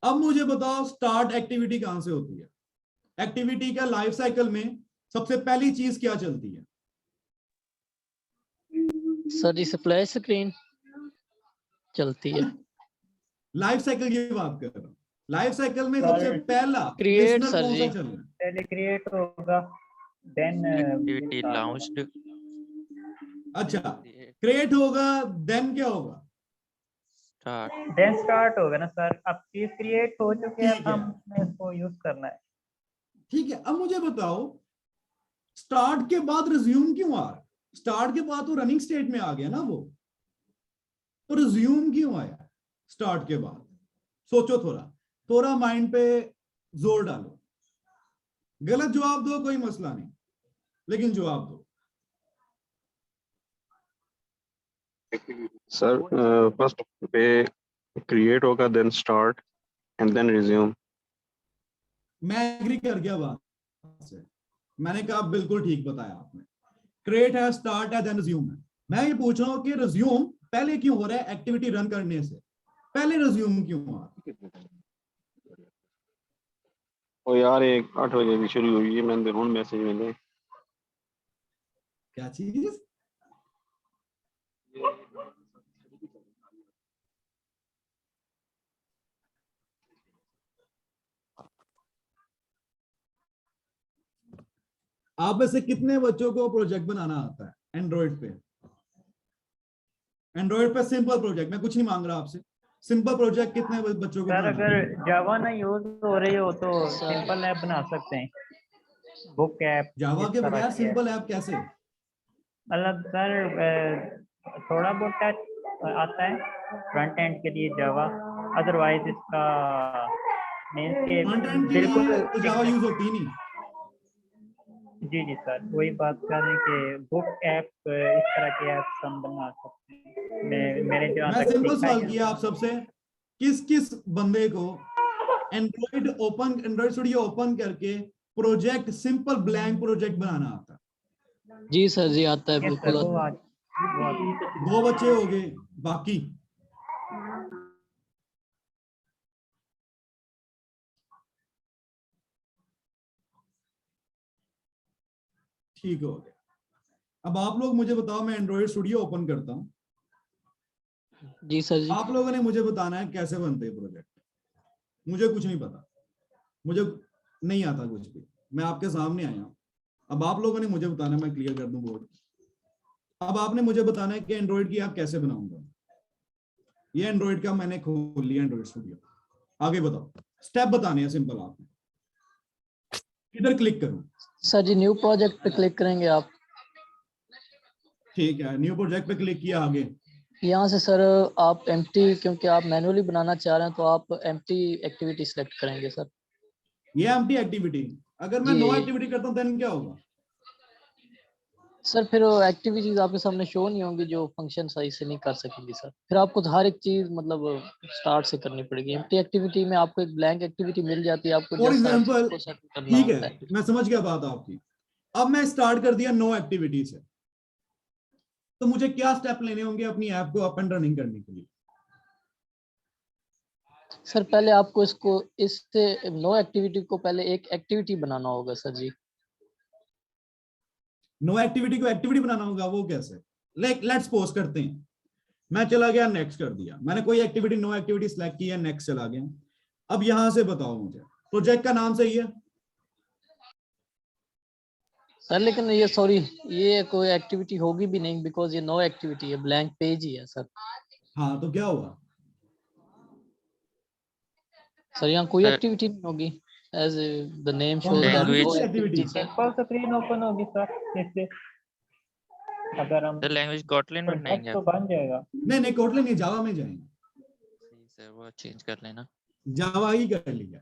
अब मुझे बताओ स्टार्ट एक्टिविटी कहां से होती है? एक्टिविटी का लाइफ साइकिल में सबसे पहली चीज क्या चलती है? सर डिस्प्ले स्क्रीन चलती है। लाइफ साइकिल की बात कर रहा हूं। लाइफ साइकिल में सबसे पहला क्रिएट लिस्नर सर कौन जी। सा चल रहा है? पहले क्रिएट होगा, देन एक्टिविटी लॉन्च्ड, अच्छा, क्रिएट होगा, देन क्या होगा? स्टार्ट, देन स्टार्ट होगा ना सर। अब चीज क्रिएट हो चुकी है, ठीक अब है। हमने इसको यूज करना है। ठीक है, अब मुझे बताओ स्टार्ट के बाद रिज्यूम क्यों आ रहा है? स्टार्ट के बाद तो रनिंग स्टेट में आ गया ना वो, तो रिज्यूम क्यों आया स्टार्ट के बाद? सोचो, थोड़ा माइंड पे जोर डालो। गलत जवाब दो, कोई मसला नहीं, लेकिन जवाब दो। सर फर्स्ट पे क्रिएट होगा, then start and then resume. मैं एग्री कर गया बात से, मैंने कहा बिल्कुल ठीक बताया आपने। क्रिएट है, स्टार्ट है, देन रिज्यूम है। मैं ये पूछ रहा हूँ कि रिज्यूम पहले क्यों हो रहा है? एक्टिविटी रन करने से पहले रिज्यूम क्यों आ रहा है? ओ यार, 8 बजे की शुरू हुई है, मैंने देखो मैसेज मिले। क्या चीज? आप में से कितने बच्चों को प्रोजेक्ट बनाना आता है एंड्रॉइड पे? एंड्रॉइड पे सिंपल प्रोजेक्ट, मैं कुछ नहीं मांग रहा आपसे, सिंपल प्रोजेक्ट कितने बच्चों को सर बनाना अगर है? जावा ना यूज हो रही हो तो सर। सिंपल ऐप बना सकते हैं, बुक ऐप। जावा इस के तरह बगैर की है। सिंपल ऐप कैसे? मतलब सर थोड़ा बहुत टच आता है फ्रंट एंड के लिए जावा, अदरवाइज इसका मीन्स के फ्रंट एंड के बिल्कुल लिए तो जावा यूज होती ही नहीं। जी जी सर, वही बात कर रहे हैं कि बुक ऐप इस तरह के ऐप हम बना सकते हैं। मेरे जहाँ मैं तक सिंपल सीखा सवाल है। किया आप सबसे, किस किस बंदे को एंड्रॉइड स्टूडियो ओपन करके प्रोजेक्ट, सिंपल ब्लैंक प्रोजेक्ट बनाना आता है? जी सर जी आता है Yes, बिल्कुल sir, वो आता है। आज 2 बच्चे हो गए, बाकी ठीक हो गया। अब आप लोग मुझे बताओ, मैं एंड्रॉइड स्टूडियो ओपन करता हूं, जी सर जी। आप लोगों ने मुझे बताना है कैसे बनते हैं प्रोजेक्ट। मुझे कुछ नहीं पता, मुझे नहीं आता कुछ भी, मैं आपके सामने आया हूं। अब आप लोगों ने मुझे बताना है, मैं क्लियर कर दूं बोर्ड। अब आपने मुझे बताना है कि एंड्रॉइड की ऐप कैसे बनाऊंगा। ये एंड्रॉइड का मैंने खोल लिया एंड्रॉइड स्टूडियो, आगे बताओ, स्टेप बताने हैं सिंपल। आपने किधर क्लिक करूं? सर जी न्यू प्रोजेक्ट पे क्लिक करेंगे आप। ठीक है, न्यू प्रोजेक्ट पे क्लिक किया, आगे यहाँ से सर आप एम्प्टी, क्योंकि आप मैनुअली बनाना चाह रहे हैं तो आप एम्प्टी एक्टिविटी सेलेक्ट करेंगे सर। ये एम्प्टी एक्टिविटी, अगर मैं जी नो एक्टिविटी करता हूं देन क्या होगा? सर फिर एक्टिविटीज आपके सामने शो नहीं होंगी जो फंक्शन सही से नहीं कर सकेंगे सर। फिर आपको तो हर एक चीज मतलब स्टार्ट से करनी पड़ेगी। एम्प्टी एक्टिविटी में आपको एक ब्लैंक एक्टिविटी मिल जाती है, आपको फॉर जस्ट हर चीज एग्जाम्पल, को सेट करना ठीक होता है, है। मैं समझ गया बात आपकी। अब मैं स्टार्ट कर दिया नो एक्टिविटी से, तो मुझे क्या स्टेप लेने होंगे अपनी ऐप को अप एंड रनिंग करने के लिए? सर पहले आपको इसको इससे नो एक्टिविटी को पहले एक एक्टिविटी बनाना होगा सर जी। नो एक्टिविटी को एक्टिविटी बनाना होगा, वो कैसे? लेट्स पोज करते हैं, मैं चला गया नेक्स्ट कर दिया, मैंने कोई एक्टिविटी नो एक्टिविटी सिलेक्ट की है, नेक्स्ट चला गया। अब यहां से बताओ मुझे, प्रोजेक्ट का नाम सही है? सर लेकिन ये सॉरी, ये कोई एक्टिविटी होगी भी नहीं बिकॉज ये नो एक्टिविटी है, ब्लैंक पेज ही है सर। हाँ, तो क्या हुआ? सर यहाँ कोई सर एक्टिविटी नहीं होगी, एज द नेम कौन शोज बना दैट रही नो लैंग्वेज, कोई activity activity? Sir. Simple screen open होगी सर इससे। अगर हम सर लैंग्वेज गॉटलिन में प्रोजेक्ट बनाएंगे तो आप? बन जाएगा। नहीं नहीं, कोटले नहीं, जावा में जाएंगे। सही सर, वो चेंज कर लेना। जावा ही कर लिया,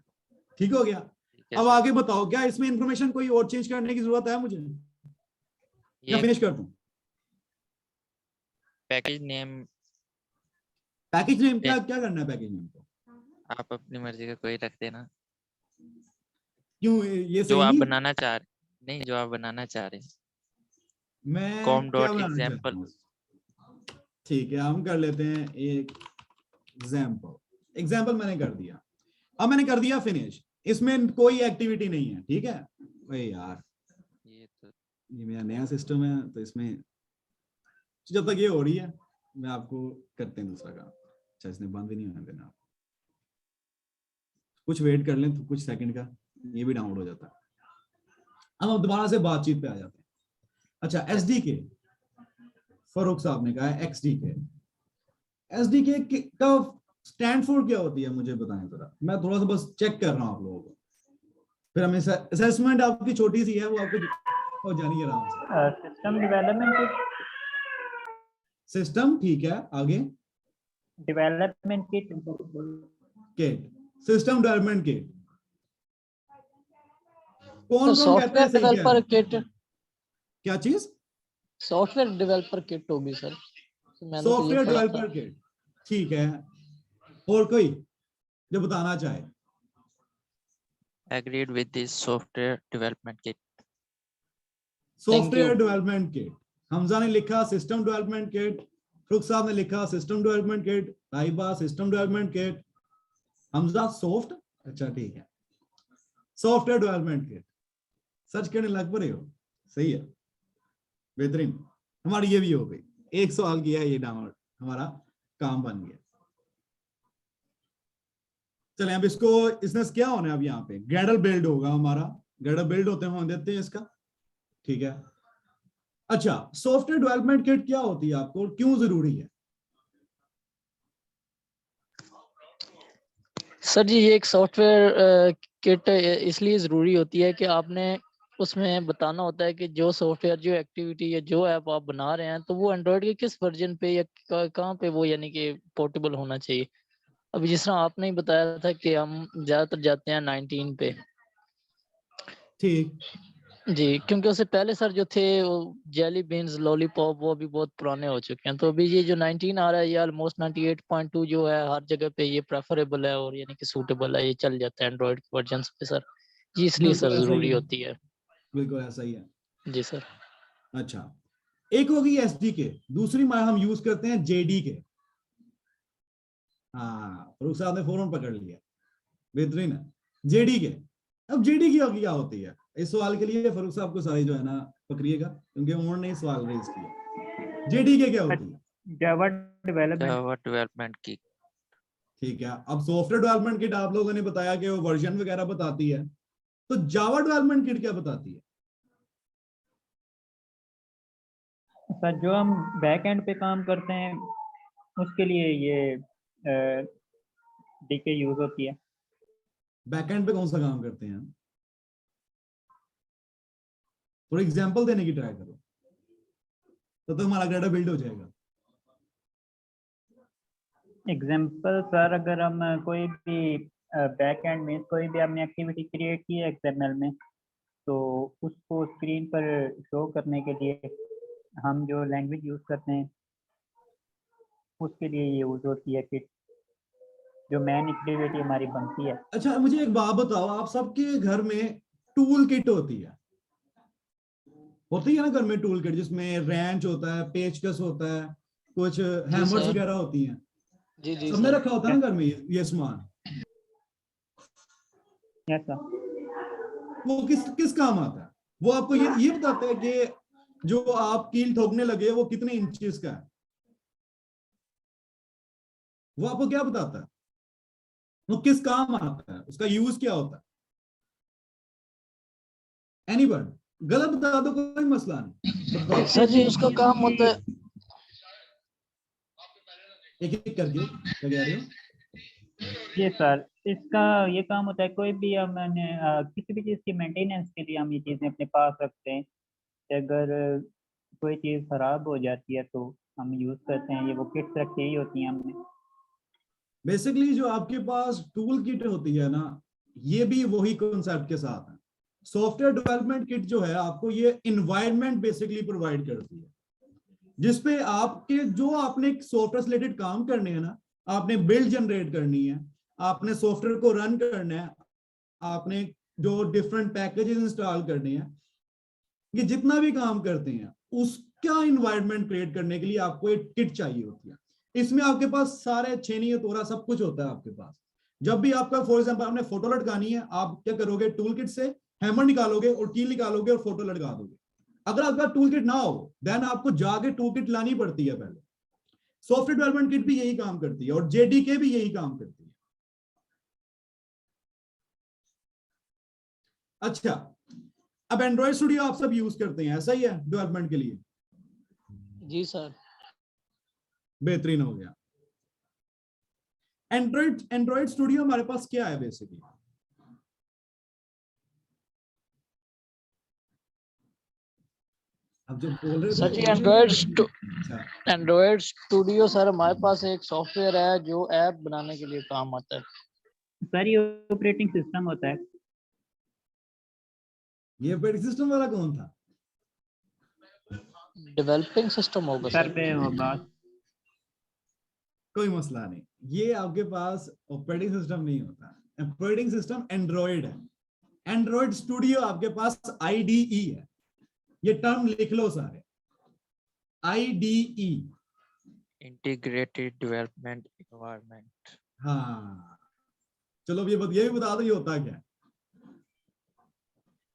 ठीक हो गया। ठीक है अब सर। आगे बताओ, क्या इसमें इंफॉर्मेशन कोई और चेंज करने की जरूरत है मुझे, या ये फिनिश कर दूं? पैकेज नेम पैकेज नेम, क्या क्या करना है पैकेज नेम को? आप अपनी मर्जी का कोई रख देना, क्यों, ये जो सही आप नहीं? बनाना चाह रहे। नहीं, जो आप बनाना चाह रहे हैं। मैं कॉम क्या डॉट बनाना चाहता एग्जाम्पल। हूँ? ठीक है, हम कर लेते हैं एक एग्जाम्पल। एग्जाम्पल मैंने कर दिया, अब मैंने कर दिया फिनिश। इसमें कोई एक्टिविटी नहीं है, ठीक है। भाई यार, ये तो ये मेरा नया सिस्टम है, तो इसमें जब तक ये हो रही है मैं आपको करते हैं दूसरा काम। अच्छा, इसने बंद भी नहीं होने देना, कुछ वेट कर लें तो कुछ सेकंड का, ये भी डाउनलोड हो जाता है। अब हम दोबारा से बातचीत पे आ जाते हैं। अच्छा, एसडीके, फरूक साहब ने कहा है एक्सडीके। एसडीके का स्टैंड फॉर क्या होती है, मुझे बताएं जरा, मैं थोड़ा सा बस चेक कर रहा हूँ आप लोगों को। फिर हमें असेसमेंट आपकी छोटी सी है, वो आपको हो जानी है आराम से। सिस्टम डेवलपमेंट सिस्टम ठीक है, आगे development kit kit, system development kit. कौन तो कौन कहता है सॉफ्टवेयर सही कह रहे डेवलपर हैं? किट, क्या चीज? सॉफ्टवेयर डेवलपर किट होगी सर, मैंने तो ये सॉफ्टवेयर पढ़ा था। डेवलपर किट, ठीक है। और कोई जो बताना चाहे? Agreed with this software development kit. Software development kit, Hamza ने लिखा सिस्टम डेवलपमेंट किट, फरूख साहब ने लिखा system development kit, Taiba system development kit, Hamza soft, अच्छा ठीक है, सॉफ्टवेयर डेवलपमेंट किट। सर्च करने लग पड़े हो, सही है, बेहतरीन। हमारी ये भी हो गई, एक सवाल किया है, ये डाउनलोड हमारा काम बन गया। चले अब इसको, इसने क्या होना है अब यहाँ पे ग्रेडल बिल्ड होगा हमारा, ग्रेडल बिल्ड होते हुए देते हैं इसका, ठीक है। अच्छा, सॉफ्टवेयर डेवलपमेंट किट क्या होती है आपको, क्यों जरूरी है? सर जी ये एक सॉफ्टवेयर किट इसलिए ज़रूरी होती है कि आपने उसमें बताना होता है कि जो सॉफ्टवेयर, जो एक्टिविटी या जो ऐप आप बना रहे हैं, तो वो एंड्रॉयड के किस वर्जन पे या कहाँ पे वो यानी कि पोर्टेबल होना चाहिए। अभी जिस तरह आपने ही बताया था कि हम ज़्यादातर जाते हैं 19 पे, ठीक जी, क्योंकि उससे पहले सर जो थे वो जेली बीन्स, लॉलीपॉप, वो भी बहुत पुराने हो चुके हैं। तो अभी ये जो 19 आ रहा है, ये ऑलमोस्ट 98.2 जो है हर जगह पे ये प्रेफरेबल है और यानी कि सूटेबल है, ये चल जाता है एंड्रॉइड के वर्जन पे सर, ये इसलिए बिल्कुल सर ऐसा ही ज़रूरी है, होती है। बिल्कुल ऐसा ही है। जी सर। अच्छा, एक होगी एसडीके, दूसरी हम यूज करते हैं जेडीके। हाँ, फरूख साहब ने फौरन पकड़ लिया, बेहतरीन है। जेडीके, अब जेडीके क्या होती है, इस सवाल के लिए फरूख साहब को सारी जो है ना पकड़िएगा, क्योंकि उन्होंने सवाल रेज किया। जेडीके क्या होती है? Java development Java development kit. ठीक है, अब सॉफ्टवेयर डेवलपमेंट किट आप लोगों ने बताया कि वो वर्जन वगैरह बताती है, तो जावा डेवलपमेंट किट क्या बताती है? सर जो हम बैक एंड पे काम करते हैं उसके लिए ये डीके यूज होती है। बैकएंड पे कौन सा काम करते हैं? थोड़ा एग्जांपल देने की ट्राई करो, तो हमारा ग्रेडा बिल्ड हो जाएगा। एग्जाम्पल सर, अगर हम कोई भी बैक एंड में कोई भी हमने एक्टिविटी क्रिएट की है XML में, तो उसको स्क्रीन पर शो करने के लिए हम जो लैंग्वेज यूज़ करते हैं उसके लिए ये यूज़ होती है किट, जो मेन एक्टिविटी हमारी बनती है। अच्छा, मुझे एक बात बताओ, आप सबके घर में टूल किट होती है ना घर में टूल किट, जिसमें रेंच होता है, पेचकस होता है, कुछ हैमर्स सर। वगैरह होती हैं, जी जी सबने सर। रखा होता है ना घर में ये सामान, यस सर। वो किस किस काम आता है? वो आपको ये बताता है कि जो आप कील ठोकने लगे वो कितने इंचेस का है, वो आपको क्या बताता है, वो किस काम आता है, उसका यूज क्या होता है? एनीवन गलत बता दो, कोई मसला नहीं, बताओ सर जी उसका काम होता है, एक एक करके, क्या कह रहे हो? ये सर इसका ये काम होता है, कोई भी हमने किसी भी चीज़ की मेंटेनेंस के लिए हम ये चीज़ें अपने पास रखते हैं कि अगर कोई चीज़ खराब हो जाती है तो हम यूज़ करते हैं, ये वो किट्स रखी ही होती हैं हमने। बेसिकली जो आपके पास टूल किट होती है ना, ये भी वही कॉन्सेप्ट के साथ है। सॉफ्टवेयर डेवलपमेंट किट जो है आपको ये इन्वायरमेंट बेसिकली प्रोवाइड करती है, जिसपे आपके जो आपने सॉफ्टवेयर रिलेटेड काम करने हैं ना, आपने बिल्ड जनरेट करनी है, आपने सॉफ्टवेयर को रन करना है, आपने जो डिफरेंट पैकेजेस इंस्टॉल करने हैं, ये जितना भी काम करते हैं उसका इन्वायरमेंट क्रिएट करने के लिए आपको एक किट चाहिए होती है। इसमें आपके पास सारे छेनी तोरा सब कुछ होता है आपके पास। जब भी आपका फॉर एग्जांपल आपने फोटो लटकानी है, आप क्या करोगे, टूल किट से हैमर निकालोगे और कील निकालोगे और फोटो लटका दोगे। अगर आपका टूल किट ना हो देन आपको जाके टूल किट लानी पड़ती है पहले। सॉफ्टवेयर डेवलपमेंट किट भी यही काम करती है और जेडीके भी यही काम करती है। अच्छा, अब एंड्रॉइड स्टूडियो आप सब यूज करते हैं, ऐसा ही है डेवलपमेंट के लिए? जी सर। बेहतरीन हो गया। एंड्रॉइड स्टूडियो हमारे पास क्या है बेसिकली? अब जो बोल रहे सर थे जी वो अच्छा, एंड्रॉयड स्टूडियो सर हमारे पास एक सॉफ्टवेयर है जो ऐप बनाने के लिए काम आता है। सर ये ऑपरेटिंग सिस्टम होता है। ये ऑपरेटिंग सिस्टम वाला कौन था? डेवलपिंग सिस्टम होगा सर सर। पे वो बात कोई मसला नहीं, ये आपके पास ऑपरेटिंग सिस्टम नहीं होता, ऑपरेटिंग सिस्टम एंड्रॉइड है। एंड्रॉइड स्टूडियो आपके पास IDE है, ये टर्म लिख लो सारे, IDE। Integrated development environment. हाँ चलो अब ये भी बता दो ये होता क्या है।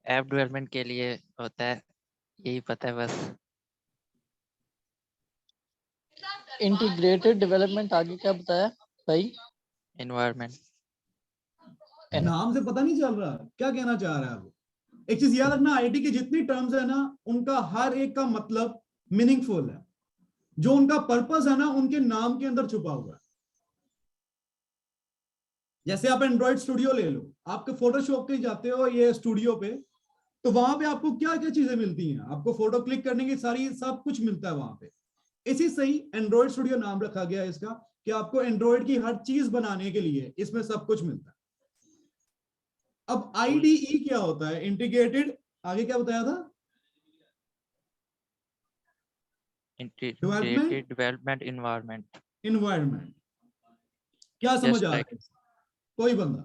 ऐप डेवलपमेंट के लिए होता है, यही पता है बस। इंटीग्रेटेड डेवलपमेंट आगे क्या बताया भाई? एनवायरनमेंट। नाम से पता नहीं चल रहा क्या कहना चाह रहा है वो। एक चीज याद रखना, IT की जितनी टर्म्स है ना उनका हर एक का मतलब मीनिंगफुल है, जो उनका पर्पस है ना उनके नाम के अंदर छुपा हुआ है। जैसे आप एंड्रॉइड स्टूडियो ले लो, आपके फोटोशॉप के जाते हो ये स्टूडियो पे, तो वहां पे आपको क्या क्या चीजें मिलती हैं, आपको फोटो क्लिक करने की सारी सब कुछ मिलता है वहां पे। इसी से ही एंड्रॉइड स्टूडियो नाम रखा गया है इसका, कि आपको एंड्रॉइड की हर चीज बनाने के लिए इसमें सब कुछ मिलता है। अब IDE क्या होता है? इंटीग्रेटेड, आगे क्या बताया था? Integrated development environment. इन्वायरमेंट। क्या समझ आ रहा है? कोई बंदा?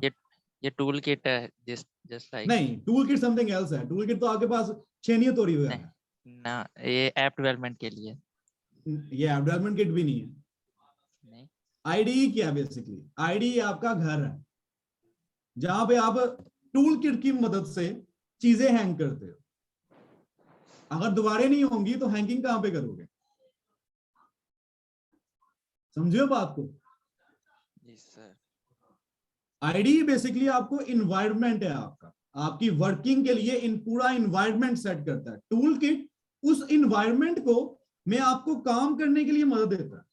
ये टूल किट है, जस्ट लाइक। नहीं, टूल किट समथिंग एल्स है। टूल किट तो आपके पास छेनिया तोड़ी हुआ है ना, ये ऐप डेवलपमेंट के लिए। ये ऐप डेवलपमेंट किट भी नहीं है। नहीं। IDE क्या है? बेसिकली IDE आपका घर है, जहां पे आप टूल किट की मदद से चीजें हैंग करते हो। अगर दोबारा नहीं होंगी तो हैंगिंग कहां पे करोगे? समझिए बात को। जी सर। IDE बेसिकली आपको इन्वायरमेंट है आपका, आपकी वर्किंग के लिए इन पूरा इन्वायरमेंट सेट करता है। टूल किट उस इन्वायरमेंट को मैं आपको काम करने के लिए मदद देता है।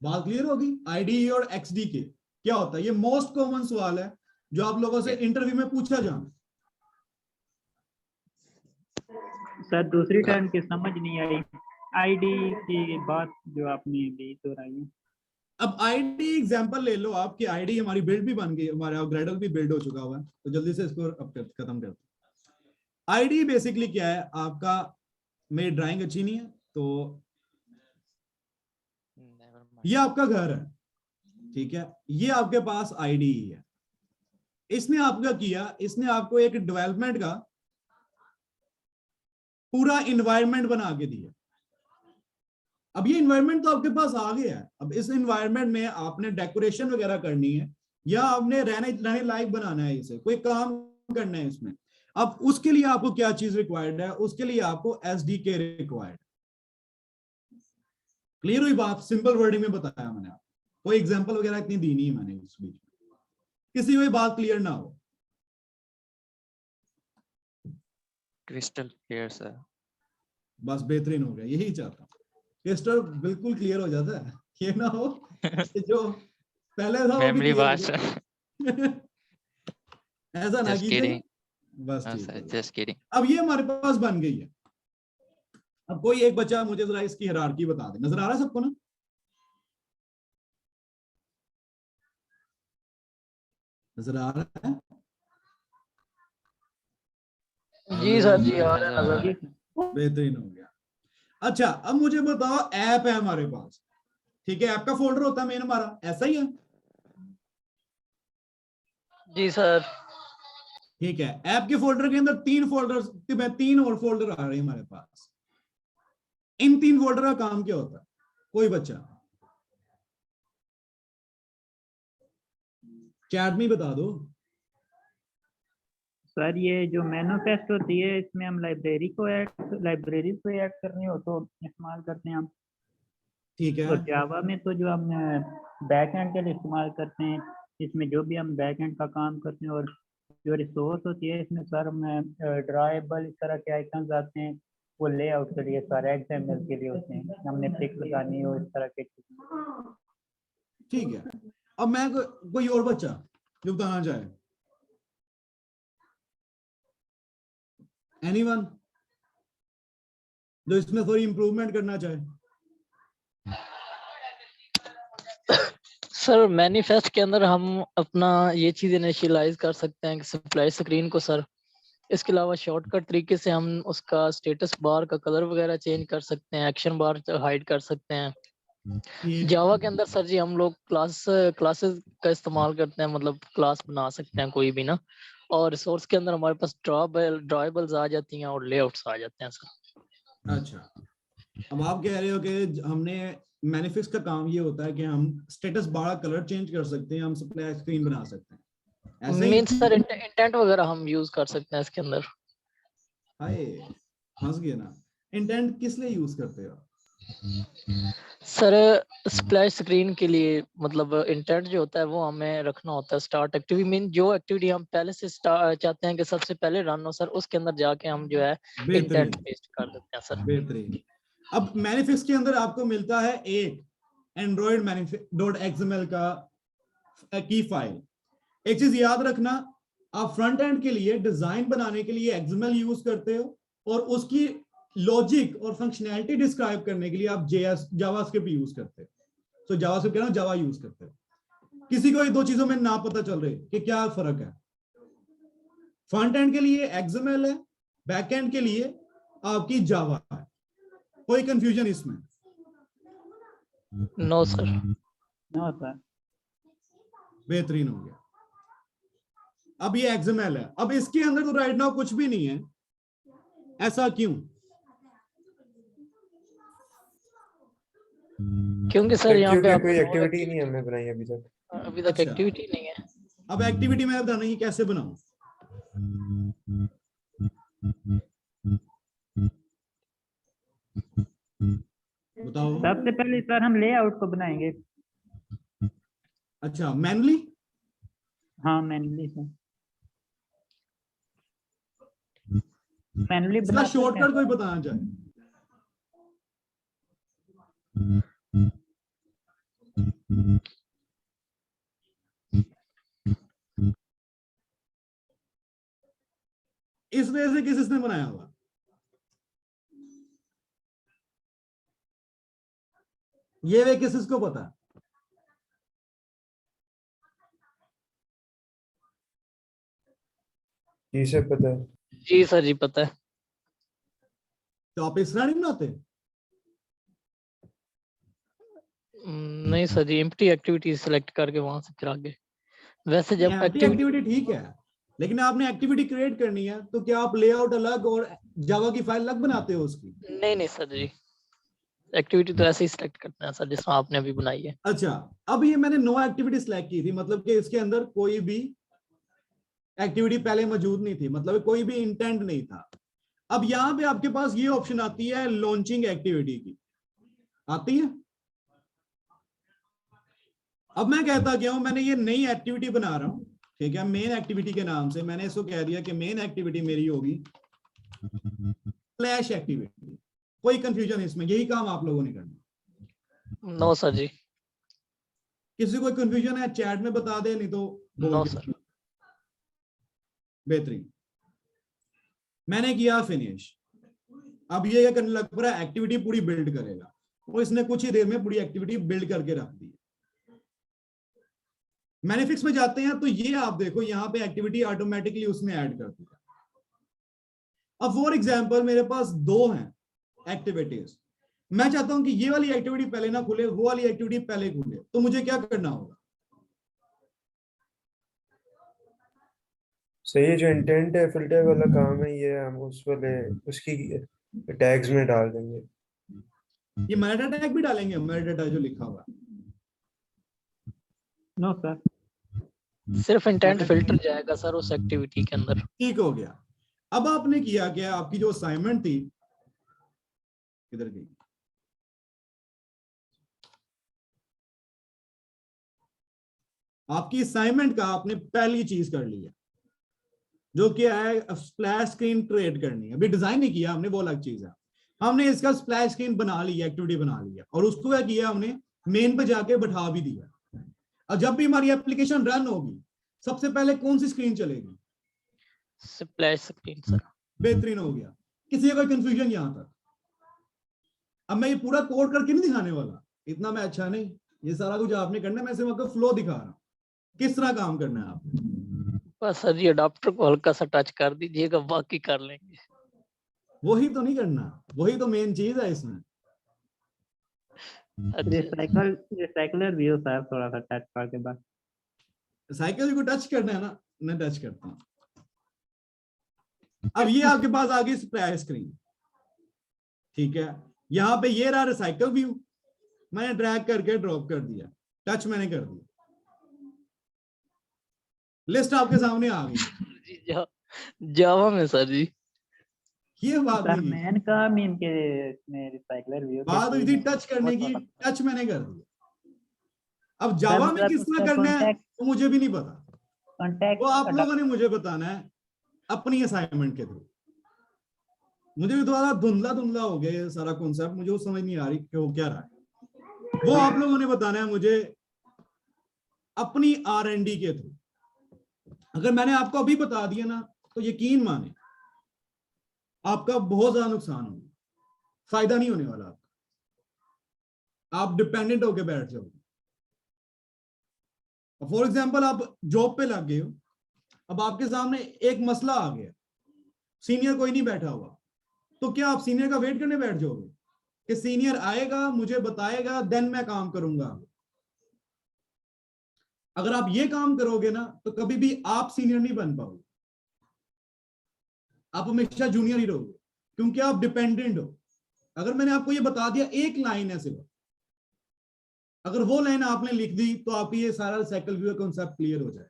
बात क्लियर होगी? IDE और XDK क्या होता है? ये मोस्ट कॉमन सवाल है जो आप लोगों से इंटरव्यू में पूछा जाना। सर दूसरी टर्म की समझ नहीं आई, आईडी की बात जो आपने दी तो रही है। अब IDE एग्जांपल ले लो आप कि IDE हमारी बिल्ड भी बन गई, हमारा ग्रेडल भी बिल्ड हो चुका हुआ है, तो जल्दी से इसको अब खत्म करते हैं। IDE बेसिकली क्या है आपका, मेरी ड्राइंग अच्छी नहीं है तो ये आपका घर है, ठीक है, ये आपके पास IDE है। इसने आपका किया, इसने आपको एक डेवलपमेंट का पूरा इन्वायरमेंट बना के दिया। अब ये इन्वायरमेंट तो आपके पास आ गया है, अब इस इन्वायरमेंट में आपने डेकोरेशन वगैरह करनी है या आपने रहने लायक बनाना है, इसे कोई काम करना है इसमें। अब उसके लिए आपको क्या चीज रिक्वायर्ड है? उसके लिए आपको SDK रिक्वायर्ड। क्लियर हुई बात? सिंपल वर्डिंग में बताया मैंने आपको, कोई एग्जांपल वगैरह इतनी दी नहीं मैंने इस बीच में, किसी को बात क्लियर ना हो। Crystal clear sir. बस बेहतरीन हो गया, यही चाहता हूँ। क्रिस्टल बिल्कुल क्लियर हो जाता है, ये ना हो कि जो पहले था वो भी मेमोरी क्लियर हो बात। जाए। ऐसा ना जस्ट कीजिए। किडिंग। बस हाँ ठीक सर, है। Just kidding. अब ये हमारे पास बन गई है। अब कोई एक बच्चा मुझे जरा इसकी हायरार्की बता दे। नजर आ रहा है सबको ना? नजर आ रहा है? जी सर जी आ रहा है नजर। बेहतरीन हो गया। अच्छा अब मुझे बताओ, ऐप है हमारे पास, ठीक है, ऐप का फोल्डर होता है मेन हमारा, ऐसा ही है? जी सर। ठीक है, ऐप के फोल्डर के अंदर 3 फोल्डर्स, 3 और फोल्डर आ रहे हैं हमारे पास। इन 3 फोल्डर का काम क्या होता है? कोई बच्चा चैट में बता दो। सर ये जो मैनिफेस्ट होती है इसमें हम लाइब्रेरीज को ऐड करनी हो तो इस्तेमाल करते हैं हम। ठीक है, और जावा में तो जो हम बैक एंड के लिए इस्तेमाल करते हैं, इसमें जो भी हम बैक एंड का काम करते हैं, और जो रिसोर्स होती है इसमें सर हम ड्राइबल इस तरह के आइकन्स आते हैं, वो लेआउट के लिए सारे XML के लिए होते हैं, हमने पिक लगानी हो इस तरह के चीज़ें। ठीक है। अब मैं कोई और बच्चा जो बताना चाहे, एनीवन? जो इसमें थोड़ी इंप्रूवमेंट करना चाहे? सर मैनिफेस्ट के अंदर हम अपना ये चीज इनिशियलाइज कर सकते हैं कि सप्लाई स्क्रीन को सर, इसके अलावा शॉर्टकट तरीके से हम उसका स्टेटस बार का कलर वगैरह चेंज कर सकते हैं, एक्शन बार हाइड कर सकते हैं। ठीक। जावा के अंदर सर जी हम लोग क्लासेस का इस्तेमाल करते हैं, मतलब क्लास बना सकते हैं कोई भी ना, और रिसोर्स के अंदर हमारे पास ड्रॉएबल्स आ जाती हैं और लेआउट्स आ जाते हैं सर। अच्छा, अब आप कह रहे हो कि हमने मैनिफेस्ट का काम ये होता है कि हम स्टेटस बार कलर चेंज कर सकते हैं, हम सप्लाई स्क्रीन बना सकते हैं, ऐसे ही? मींस सर इंटेंट वगैरह हम यूज कर सकते हैं इसके अंदर। हाय, फंस गए ना। इंटेंट किस लिए यूज करते हो? सर स्प्लैश स्क्रीन के लिए, मतलब इंटेंट जो होता है वो हमें रखना होता है स्टार्ट एक्टिविटी, मीन जो एक्टिविटी हम पहले से चाहते हैं कि सबसे पहले रन हो सर, उसके अंदर जाके हम जो है इंटेंट बेहतरीन, पेस्ट कर देते हैं सर। बेहतरीन। अब मैनिफेस्ट के अंदर आपको मिलता है एक एंड्रॉइड manifest.xml का की फाइल। एक चीज याद रखना, आप फ्रंट एंड के लिए डिजाइन बनाने के लिए XML यूज करते हो और उसकी लॉजिक और फंक्शनैलिटी डिस्क्राइब करने के लिए आप जावास्क्रिप्ट यूज करते हो। तो जावास्क्रिप्ट कह रहा हूं, जावा यूज करते हो। किसी को ये दो चीजों में ना पता चल रही कि क्या फर्क है? फ्रंट एंड के लिए XML है, बैक एंड के लिए आपकी जावा है। कोई कंफ्यूजन इसमें? No sir. No sir. बेहतरीन हो गया। अब ये XML है, अब इसके अंदर तो राइट नाउ कुछ भी नहीं है, ऐसा क्यों? क्योंकि सर यहाँ पे कोई एक्टिविटी नहीं हमने बनाई अभी तक। अच्छा। एक्टिविटी नहीं है। अब एक्टिविटी मैंने बताना है कैसे बनाऊं। बताओ। सबसे पहले सर हम लेआउट को बनाएंगे। अच्छा, मैनुअली? हाँ मैनुअली सर, मैनुअली इसका बना शॉर्टकट कोई बताना चाहे? इस वजह से किसने बनाया हुआ? ये वे किसको पता है? जी सर पता है। जी सर जी पता है। तो आप इस तरह नहीं बनाते? नहीं सर जी, एम्प्टी एक्टिविटी सिलेक्ट करके वहां से फिर आगे। वैसे जब एक्टिविटी ठीक है, लेकिन आपने एक्टिविटी क्रिएट करनी है तो क्या आप लेआउट अलग और जावा की फाइल अलग बनाते हो उसकी? नहीं सर जी, एक्टिविटी तो ऐसे ही सिलेक्ट करते हैं सर जिस आपने अभी बनाई है। अच्छा, अब ये मैंने नो एक्टिविटी सिलेक्ट की थी, मतलब कि इसके अंदर कोई भी एक्टिविटी पहले मौजूद नहीं थी, मतलब कोई भी इंटेंट नहीं था। अब यहां पे आपके पास ये ऑप्शन आती है लॉन्चिंग एक्टिविटी की, आती है। अब मैं कहता क्या हूं, मैंने ये नई एक्टिविटी बना रहा हूं, ठीक है, मेन एक्टिविटी के नाम से। मैंने इसको कह दिया कि मेन एक्टिविटी मेरी होगी फ्लैश एक्टिविटी। कोई कंफ्यूजन इसमें? यही काम आप लोगों ने करना। नो सर जी। किसी को कंफ्यूजन है चैट में बता दे, नहीं तो नो सर। बेहतरीन। मैंने किया फिनिश। अब ये क्या करने लग पड़ा, एक्टिविटी पूरी बिल्ड करेगा, और इसने कुछ ही देर में पूरी एक्टिविटी बिल्ड करके रख दी। मैनिफिक्स में जाते हैं तो ये आप देखो, यहाँ पे एक्टिविटी ऑटोमेटिकली उसने ऐड कर दिया। अब फॉर एग्जांपल मेरे पास दो हैं एक्टिविटीज, मैं चाहता हूं कि ये वाली एक्टिविटी पहले ना खुले, वो वाली एक्टिविटी पहले खुले, तो मुझे क्या करना होगा? सही है, जो इंटेंट है फिल्टर वाला काम है ये हम उस वाले उसकी टैग्स में डाल देंगे। ये मेटा टैग भी डालेंगे, मेटा जो लिखा हुआ है? नो सर, सिर्फ इंटेंट फिल्टर जाएगा सर उस एक्टिविटी के अंदर। ठीक हो गया। अब आपने किया क्या, आपकी जो असाइनमेंट थी किधर गई? आपकी असाइनमेंट का आपने पहली चीज कर ली है, जो क्या है, स्प्लैश स्क्रीन क्रिएट करनी है। अभी डिजाइन नहीं किया हमने, वो अलग चीज है। हमने इसका स्प्लैश स्क्रीन बना लिया, एक्टिविटी बना लिया, और उसको क्या किया हमने, मेन पे जाके बैठा भी दिया। और जब भी हमारी एप्लीकेशन रन होगी, सबसे पहले कौन सी स्क्रीन चलेगी? Splash screen sir. बेहतरीन हो गया। किसी का कोई कंफ्यूजन यहां तक? अब मैं ये पूरा कोड करके नहीं दिखाने वाला, इतना मैं अच्छा नहीं, ये सारा कुछ आपने करना है, मैं सिर्फ आपको फ्लो दिखा रहा हूँ किस तरह काम करना है आपने। बस सर जी अडॉप्टर को हल्का सा टच कर दीजिएगा, बाकी कर लेंगे। वही तो नहीं करना, वही तो मेन चीज है इसमें। अच्छा रिसाइकलर व्यू सर थोड़ा सा टच करके बस। साइकिल को टच करना है ना, मैं टच करता हूँ। अब ये आपके पास आ गई स्प्रे स्क्रीन, ठीक है, यहाँ पे ये रहा रिसाइकल व्यू, मैंने ड्रैग करके ड्रॉप कर दिया, टच मैंने कर दिया, लिस्ट आपके सामने आ गई। जावा में सर जी ये बात सर नहीं, मैन का मीन के इसमें रिसाइकलर व्यू बात हुई थी टच करने की, टच मैंने कर दिया। अब जावा में किस तरह करना है वो मुझे भी नहीं पता, वो आप लोगों ने मुझे बताना है अपनी असाइनमेंट के थ्रू। मुझे भी थोड़ा धुंधला धुंधला हो गया ये सारा कॉन्सेप्ट, मुझे वो समझ नहीं आ रही कि वो क्या रहा है, वो आप लोगों ने बताना है मुझे अपनी R&D के थ्रू। अगर मैंने आपको अभी बता दिया ना तो यकीन माने आपका बहुत ज्यादा नुकसान होगा, फायदा नहीं होने वाला आपका, आप डिपेंडेंट होके बैठ जाओगे। फॉर एग्जाम्पल आप जॉब पे लग गए हो, अब आपके सामने एक मसला आ गया, सीनियर कोई नहीं बैठा हुआ, तो क्या आप सीनियर का वेट करने बैठ जाओगे कि सीनियर आएगा मुझे बताएगा देन मैं काम करूंगा? अगर आप ये काम करोगे ना तो कभी भी आप सीनियर नहीं बन पाओगे, आप हमेशा जूनियर ही रहोगे, क्योंकि आप डिपेंडेंट हो। अगर मैंने आपको ये बता दिया एक लाइन है सिर्फ, अगर वो लाइन आपने लिख दी तो आप ये सारा साइकिल व्यू कॉन्सेप्ट क्लियर हो जाए।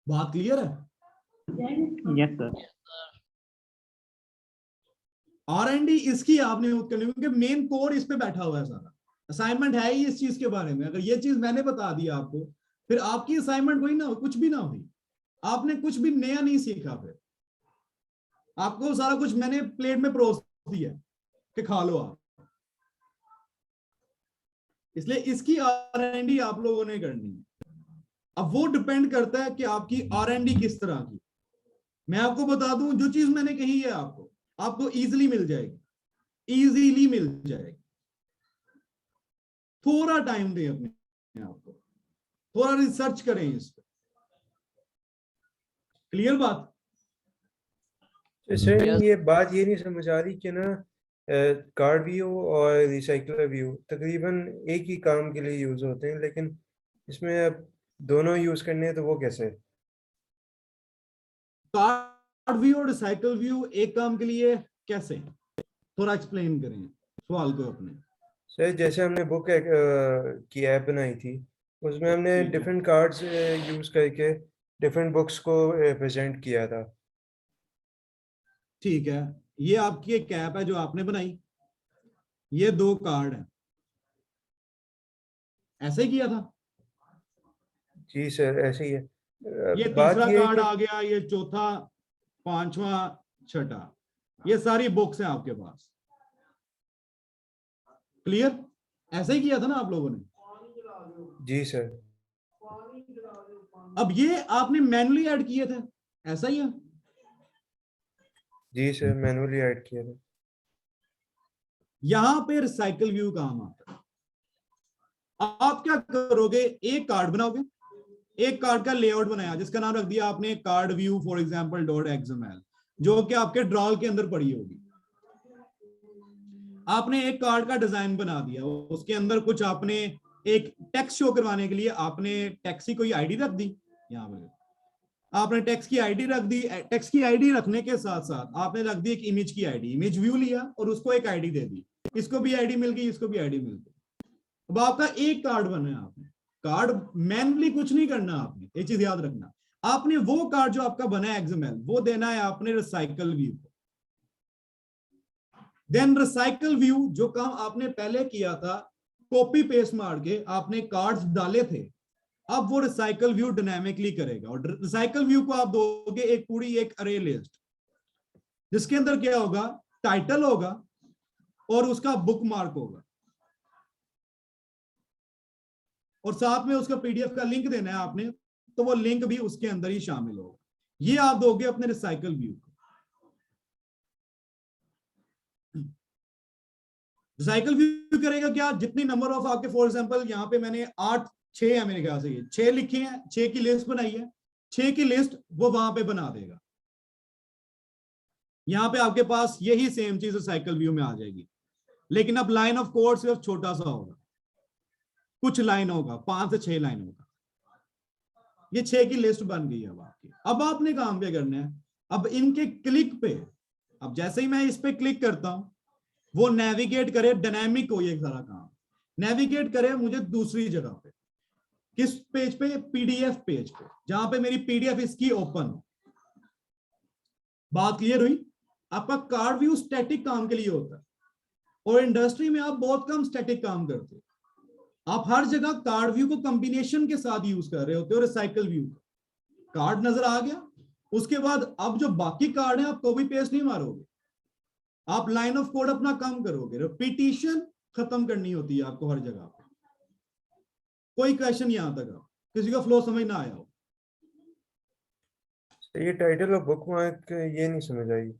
बात क्लियर है? Yes sir. R&D इसकी आपने करनी, क्योंकि मेन कोड इस पे बैठा हुआ है, सारा असाइनमेंट है ही इस चीज के बारे में। अगर ये चीज मैंने बता दी आपको, फिर आपकी असाइनमेंट कोई ना हो, कुछ भी ना हुई, आपने कुछ भी नया नहीं सीखा, फिर आपको सारा कुछ मैंने प्लेट में परोस दिया कि खा लो आप। इसलिए इसकी R&D आप लोगों ने करनी है। अब वो डिपेंड करता है कि आपकी R&D किस तरह की। मैं आपको बता दूं, जो चीज मैंने कही है आपको इजीली मिल जाएगी, इजीली मिल जाएगी। थोड़ा टाइम दें अपने आप को, थोड़ा रिसर्च करें इस पर। क्लियर बात? तो सर ये बात ये नहीं समझ आ रही कि ना कार्ड व्यू और रिसाइकलर व्यू तकरीबन एक ही काम के लिए यूज होते हैं, लेकिन इसमें अब दोनों यूज करने हैं तो वो कैसे? कार्ड व्यू और रिसाइकल व्यू एक काम के लिए कैसे, थोड़ा एक्सप्लेन करें सवाल को अपने। सर जैसे हमने बुक की ऐप बनाई थी, उसमें हमने डिफरेंट कार्ड्स यूज करके डिफरेंट बुक्स को प्रेजेंट किया था। ठीक है, ये आपकी एक ऐप है जो आपने बनाई, ये 2 कार्ड है, ऐसे ही किया था? जी सर ऐसे ही है। ये बात तीसरा ये है कार्ड कि आ गया, ये चौथा, पांचवा, छठा, ये सारी बुक्स हैं आपके पास। क्लियर? ऐसे ही किया था ना आप लोगों ने? जी सर। अब ये आपने मैन्युअली ऐड किए थे, ऐसा ही है? जी सर मैनुअली ऐड किया था। यहां पे रिसाइकल व्यू काम आता है। आप क्या करोगे, एक कार्ड बनाओगे, एक कार्ड का लेआउट बनाया जिसका नाम रख दिया आपने card view for example .xml, जो कि आपके ड्रॉल के अंदर पड़ी होगी। आपने एक कार्ड का डिजाइन बना दिया, उसके अंदर कुछ आपने एक टेक्स्ट शो करवाने के लिए आपने टेक्स्ट की कोई आईडी रख दी, यहाँ पे आपने टेक्स्ट की आईडी रख दी। टेक्स्ट की आईडी रखने के साथ साथ आपने रख दी एक इमेज की आईडी, इमेज व्यू लिया और उसको एक आईडी दे दी, इसको भी आईडी मिल गई, इसको भी आईडी मिल गई। अब आपका एक कार्ड बना है, आपने कार्ड मैनुअली कुछ नहीं करना, आपने ये चीज याद रखना, आपने वो कार्ड जो आपका बना है XML वो देना है आपने रिसाइकल व्यू को। देन रिसाइकल व्यू जो काम आपने पहले किया था, कॉपी पेस्ट मार के आपने कार्ड्स डाले थे, अब वो रिसाइकल व्यू डायनामिकली करेगा। और रिसाइकल व्यू को आप दोगे एक पूरी एक अरे लिस्ट, जिसके अंदर क्या होगा, टाइटल होगा और उसका बुक मार्क होगा, और साथ में उसका PDF का लिंक देना है आपने, तो वो लिंक भी उसके अंदर ही शामिल होगा। ये आप दोगे अपने रिसाइकल व्यू को। रिसाइकल व्यू करेगा क्या, जितनी नंबर ऑफ आपके, फॉर एग्जांपल यहाँ पे मैंने 6 है मेरे ख्याल से, ये 6 लिखे हैं, 6 की लिस्ट बनाई है, 6 की लिस्ट वो वहां पे बना देगा। यहाँ पे आपके पास यही सेम चीज रिसाइकल व्यू में आ जाएगी, लेकिन अब लाइन ऑफ कोड सिर्फ छोटा सा होगा, कुछ लाइन होगा, 5 से 6 लाइन होगा। ये 6 की लिस्ट बन गई है अब आपकी। अब आपने काम क्या करना है, अब इनके क्लिक पे, अब जैसे ही मैं इस पे क्लिक करता हूं वो नेविगेट करे, डायनामिक हो ये सारा काम, नेविगेट करे मुझे दूसरी जगह पे, किस पेज पे, पीडीएफ पेज पे, जहां पे मेरी पीडीएफ इसकी ओपन हो। बात क्लियर हुई? आपका कार्ड व्यू स्टैटिक काम के लिए होता है, और इंडस्ट्री में आप बहुत कम स्टैटिक काम करते हो, आप हर जगह कार्ड व्यू को कॉम्बिनेशन के साथ यूज कर रहे होते हो। रिसाइकल व्यू कार्ड नजर आ गया, उसके बाद अब जो बाकी कार्ड है आप कॉपी पेस्ट नहीं मारोगे, आप लाइन ऑफ कोड अपना काम करोगे, रिपीटिशन खत्म करनी होती है आपको हर जगह पे। कोई क्वेश्चन यहां तक आप किसी का फ्लो समझ ना आया हो? ये टाइटल और बुकमार्क ये नहीं समझ आई।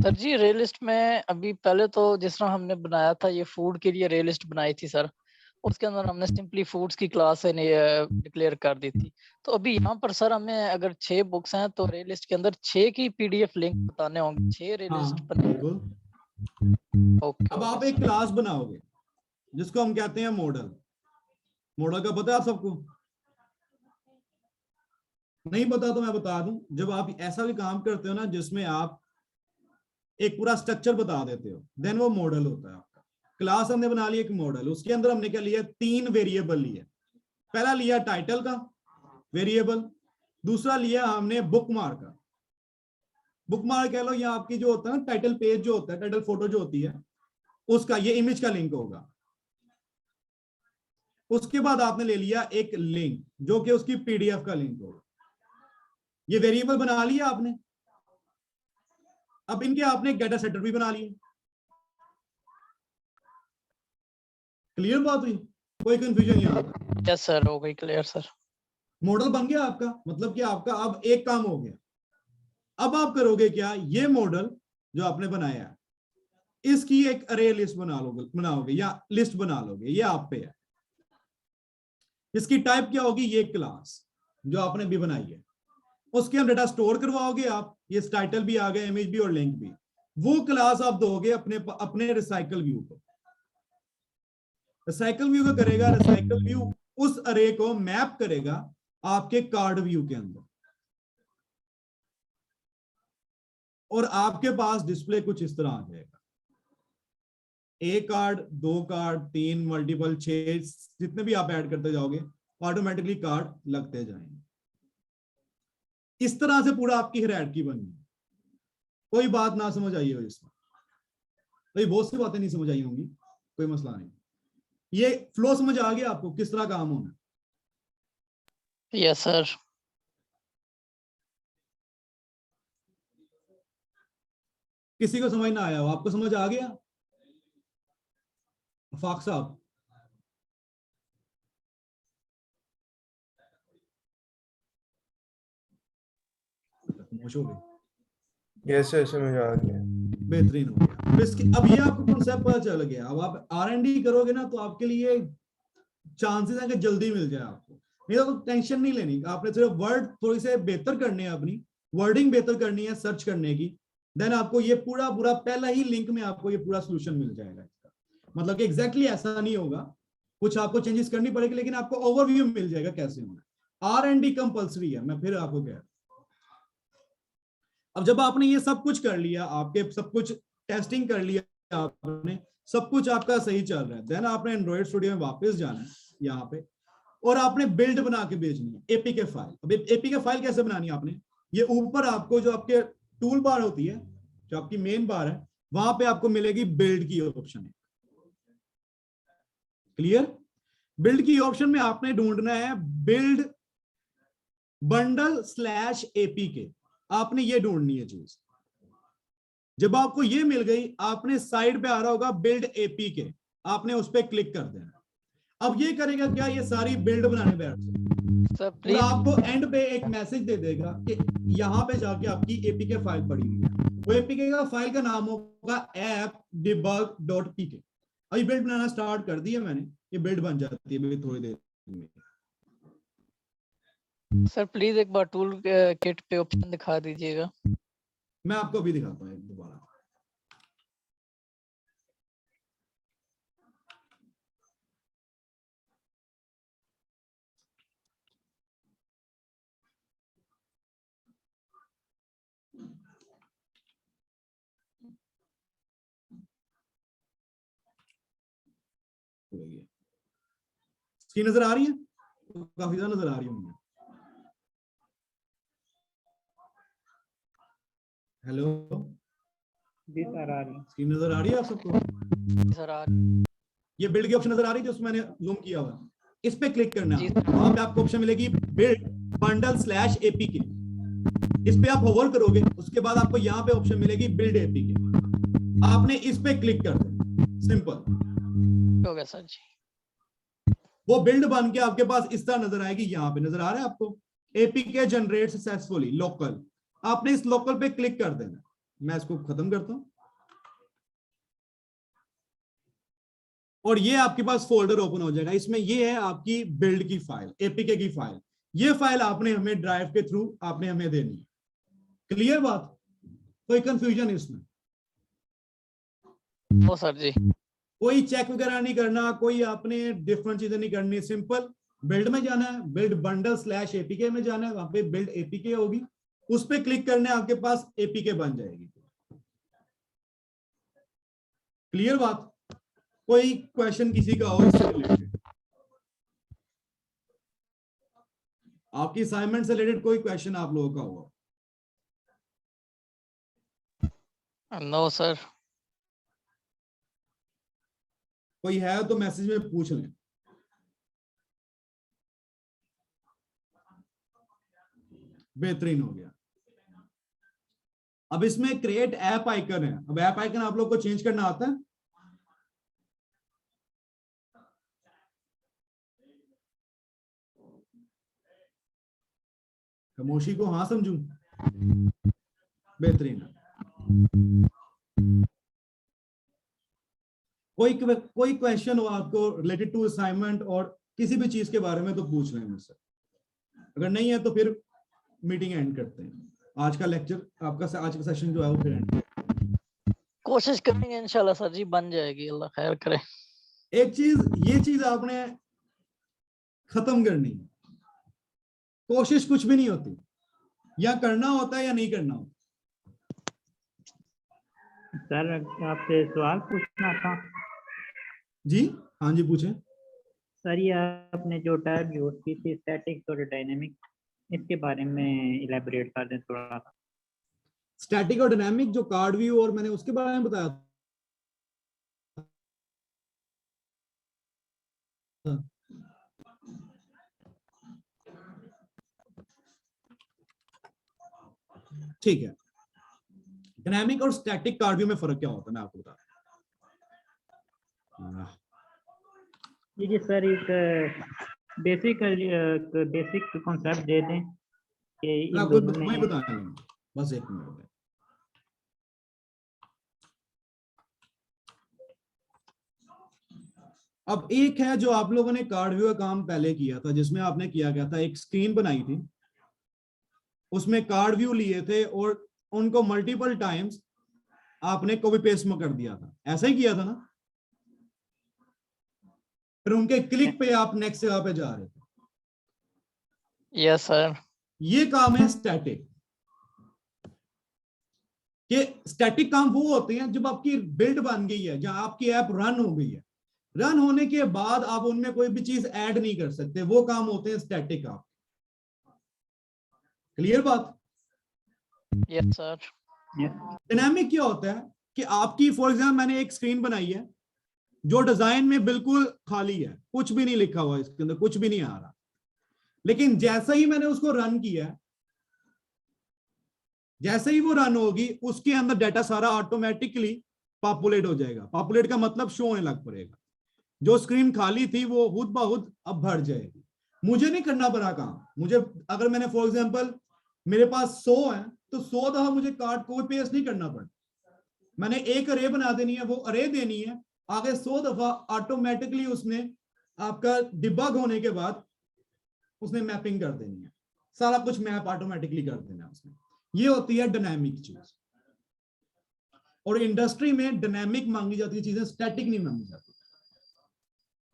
सर जी रे लिस्ट में अभी पहले तो जिस तरह हमने बनाया था, ये फूड के लिए रे लिस्ट बनाई थी सर, उसके अंदर हमने सिंपली फूड्स की क्लास डिक्लेयर कर दी थी। तो अभी यहाँ पर सर हमें अगर 6 बुक्स हैं तो रे लिस्ट के अंदर 6 की पीडीएफ लिंक बताने होंगे, 6 रे लिस्ट बिल्कुल। अब आप एक क्लास बनाओगे जिसको हम कहते हैं मॉडल। मॉडल का पता है आप सबको? नहीं पता तो मैं बता दूं, जब आप ऐसा भी काम करते हो ना जिसमें आप एक पूरा स्ट्रक्चर बता देते हो, देन वो मॉडल होता है आपका। क्लास हमने बना ली एक मॉडल, उसके अंदर हमने क्या लिया, 3 वेरिएबल लिए। पहला लिया टाइटल का वेरिएबल, दूसरा लिया हमने बुकमार्क का। बुकमार्क कह लो या आपकी जो होता है ना टाइटल पेज जो होता है, टाइटल फोटो जो होती है उसका, ये इमेज का लिंक होगा। उसके बाद आपने ले लिया एक लिंक जो कि उसकी पीडीएफ का लिंक होगा। ये वेरिएबल बना लिया आपने। अब इनके आपने डेटा सेटर भी बना लिए। क्लियर बात हुई? कोई कंफ्यूजन यहाँ पर? यस सर, हो गई क्लियर सर। मॉडल बन गया आपका, मतलब कि आपका अब एक काम हो गया। अब आप करोगे क्या, ये मॉडल जो आपने बनाया है इसकी एक अरे लिस्ट बनाओगे या लिस्ट बना लोगे, ये आप पे है। इसकी टाइप क्या होगी, ये क्लास जो आपने भी बनाई है, उसके अंदर डेटा स्टोर करवाओगे आप। ये टाइटल भी आ गया, इमेज भी और लिंक भी। वो क्लास आप दोगे अपने रिसाइकल व्यू को। रिसाइकल व्यू को करेगा, रिसाइकल व्यू उस अरे को मैप करेगा आपके कार्ड व्यू के अंदर, और आपके पास डिस्प्ले कुछ इस तरह आ जाएगा। 1 कार्ड, 2 कार्ड, 3, मल्टीपल, 6, जितने भी आप ऐड करते जाओगे ऑटोमेटिकली कार्ड लगते जाएंगे। इस तरह से पूरा आपकी हायरार्की बनी है। कोई बात ना समझ आई हो इसमें? भाई बहुत सी बातें नहीं समझ आई होंगी, कोई मसला नहीं। ये फ्लो समझ आ गया आपको किस तरह काम होना? Yes sir. किसी को समझ ना आया हो? आपको समझ आ गया? फाक साहब हो गई? यस सर, समझ आ गया। बेहतरीन हो गया। अब ये आपको कॉन्सेप्ट पता चल गया। अब आप R&D करोगे ना तो आपके लिए चांसेस हैं कि जल्दी मिल जाए आपको। नहीं तो टेंशन नहीं लेनी, आपने सिर्फ वर्ड थोड़ी से बेहतर करने हैं, अपनी वर्डिंग बेहतर करनी है सर्च करने की, देन आपको ये पूरा पहला ही लिंक में आपको ये पूरा सोल्यूशन मिल जाएगा इसका। मतलब कि एग्जैक्टली ऐसा नहीं होगा, कुछ आपको चेंजेस करनी पड़ेगी, लेकिन आपको ओवरव्यू मिल जाएगा कैसे होना। R&D कंपल्सरी है, मैं फिर आपको कह रहा हूं। अब जब आपने ये सब कुछ कर लिया, आपके सब कुछ टेस्टिंग कर लिया आपने, सब कुछ आपका सही चल रहा है, देन आपने एंड्रॉइड स्टूडियो में वापस जाना है यहाँ पे, और आपने बिल्ड बना के भेजनी है एपीके फाइल। अब एपीके फाइल कैसे बनानी है आपने, ये ऊपर आपको जो आपके टूल बार होती है, जो आपकी मेन बार है, वहां पे आपको मिलेगी बिल्ड की ऑप्शन है। क्लियर? बिल्ड की ऑप्शन में आपने ढूंढना है बिल्ड bundle/apk, आपने ये ढूंढनी है चीज। जब आपको ये मिल गई, आपने साइड पे आ रहा होगा बिल्ड एपीके, आपने उस पर क्लिक कर देना। अब ये करेगा क्या, ये सारी बिल्ड बनाने बैठ जाए। सर और प्लीज आपको एंड पे एक मैसेज दे देगा कि यहाँ पे जाके आपकी एपीके फाइल पड़ी हुई है। वो एपीके का फाइल का नाम होगा app.debug.pk। अभी बिल्ड बनाना स्टार्ट कर दिया मैंने, ये बिल्ड बन जाती है अभी थोड़ी देर में। सर प्लीज एक बार टूल किट पे ऑप्शन दिखा दीजिएगा। मैं आपको अभी दिखाता हूँ दोबारा। स्क्रीन नजर आ रही है? काफी ज्यादा नजर आ रही है मुझे। हेलो जी सर आ रही है। स्क्रीन नजर आ रही है आप सबको? सर आ ये बिल्ड की ऑप्शन नजर आ रही है जो उसमें मैंने जूम किया हुआ है, इस पे क्लिक करना जी है। वहां पे आपको ऑप्शन मिलेगी बिल्ड bundle/apk। इस पे आप होवर करोगे, उसके बाद आपको यहाँ पे ऑप्शन मिलेगी बिल्ड apk। आपने इस पे क्लिक कर देना, सिंपल हो गया सर जी। वो बिल्ड बन के आपके पास इस तरह नजर आएगी। यहाँ पे नजर आ रहा है आपको एपीके जनरेट सक्सेसफुली लोकल। आपने इस लोकल पे क्लिक कर देना। मैं इसको खत्म करता हूं और ये आपके पास फोल्डर ओपन हो जाएगा। इसमें ये है आपकी बिल्ड की फाइल, एपीके की फाइल। ये फाइल आपने हमें ड्राइव के थ्रू आपने हमें देनी है। क्लियर बात? कोई कंफ्यूजन इसमें? ओ सर जी। कोई चेक वगैरह नहीं करना, कोई आपने डिफरेंट चीजें नहीं करनी। सिंपल बिल्ड में जाना है, बिल्ड bundle/apk में जाना है, वहां पे बिल्ड एपीके होगी, उस पे क्लिक करने आपके पास एपीके बन जाएगी। क्लियर बात? कोई क्वेश्चन किसी का हो इससे रिलेटेड? आपकी असाइनमेंट से रिलेटेड कोई क्वेश्चन आप लोगों का होगा? No sir. कोई है तो मैसेज में पूछ लें। बेहतरीन हो गया। अब इसमें क्रिएट ऐप आइकन है। अब ऐप आइकन आप लोग को चेंज करना आता है? खामोशी को हाँ समझूं? बेहतरीन। कोई क्वेश्चन हो आपको रिलेटेड टू असाइनमेंट और किसी भी चीज के बारे में तो पूछ लें मुझसे। अगर नहीं है तो फिर मीटिंग एंड करते हैं। आज का लेक्चर आपका आज का सेशन जो है वो फिर एंड। कोशिश करेंगे इंशाल्लाह सर जी, बन जाएगी, अल्लाह खैर करे। एक चीज, ये चीज आपने खत्म करनी है। कोशिश कुछ भी नहीं होती, या करना होता है या नहीं करना होता। सर आपसे सवाल पूछना था। जी हाँ जी पूछें। सर ये आपने जो टैब यूज की थी स्टैटिक और डायनेमिक, इसके बारे में इलेबोरेट कर दें थोड़ा सा। स्टैटिक और डायनामिक जो कार्ड व्यू और मैंने उसके बारे में बताया था। ठीक है, डायनामिक और स्टैटिक कार्ड व्यू में फर्क क्या होता है मैं आपको बता रहा हूं। जी सर एक बेसिक कॉन्सेप्ट दे दें कि इन आपको दोनों वही में। बताने लगा, बस एक मिनट में। अब एक है जो आप लोगों ने कार्ड व्यू का काम पहले किया था, जिसमें आपने किया गया था, एक स्क्रीन बनाई थी, उसमें कार्ड व्यू लिए थे और उनको मल्टीपल टाइम्स आपने कॉपी पेस्ट में कर दिया था। ऐसा ही किया था ना? फिर उनके क्लिक पे आप नेक्स्ट जगह पे जा रहे थे। Yes sir. ये काम है स्टैटिक के। स्टैटिक काम वो होते हैं जब आपकी बिल्ड बन गई है, जहां आपकी ऐप रन हो गई है, रन होने के बाद आप उनमें कोई भी चीज ऐड नहीं कर सकते, वो काम होते हैं स्टैटिक आप। क्लियर बात? Yes sir. डायनामिक क्या होता है कि आपकी फॉर एग्जाम्पल मैंने एक स्क्रीन बनाई है जो डिजाइन में बिल्कुल खाली है, कुछ भी नहीं लिखा हुआ, इसके अंदर कुछ भी नहीं आ रहा, लेकिन जैसे ही मैंने उसको रन किया, जैसे ही वो रन होगी उसके अंदर डाटा सारा ऑटोमेटिकली पॉपुलेट हो जाएगा। पॉपुलेट का मतलब शो होने लग पड़ेगा। जो स्क्रीन खाली थी वो खुद ब खुद अब भर जाएगी। मुझे नहीं करना पड़ा काम। मुझे अगर मैंने फॉर एग्जांपल मेरे पास 100 है तो 100 दफा मुझे कार्ड कॉपी पेस्ट नहीं करना पड़ा। मैंने एक अरे बना देनी है, वो अरे देनी है, आगे 100 दफा ऑटोमेटिकली उसने आपका डिबग होने के बाद उसने मैपिंग कर देनी है, सारा कुछ मैप ऑटोमेटिकली कर देना है उसने। ये होती है डायनामिक चीज। और इंडस्ट्री में डायनामिक मांगी जाती है चीजें, स्टैटिक नहीं मांगी जाती।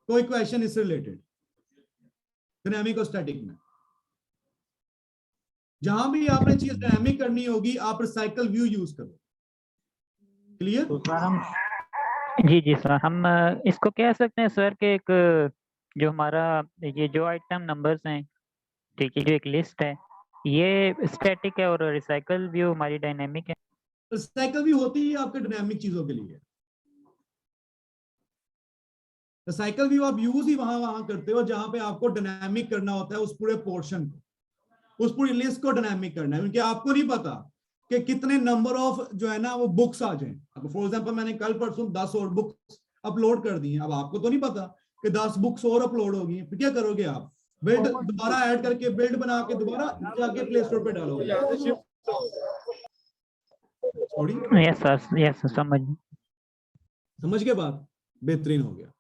कोई क्वेश्चन इससे रिलेटेड डायनामिक और स्टैटिक में? जहां भी आपने चीज डायनामिक करनी होगी आप रिसाइकल व्यू यूज करो। क्लियर? तो सर हम जी सर, हम इसको कह सकते हैं सर कि एक जो हमारा ये जो आइटम नंबर्स हैं, ठीक है, जो एक लिस्ट है, ये स्टैटिक है और रिसाइकल व्यू हमारी डायनेमिक है। रिसाइकल व्यू होती है आपके डायनामिक चीजों के लिए। रिसाइकल व्यू आप यूज ही वहां करते हो जहां पे आपको डायनामिक करना होता है उस पूरे पोर्शन को, उस पूरी लिस्ट को डायनामिक करना है, क्योंकि आपको नहीं पता कि कितने नंबर ऑफ जो है ना वो बुक्स आ जाएं। अब फॉर एग्जांपल मैंने कल परसों 10 और बुक्स अपलोड कर दी हैं, अब आपको तो नहीं पता कि 10 बुक्स और अपलोड होगी, फिर क्या करोगे आप? बिल्ड दोबारा ऐड करके बिल्ड बना के दोबारा जाके प्ले स्टोर पे डालोगे। यस सर समझ के बाद बेहतरीन हो गया।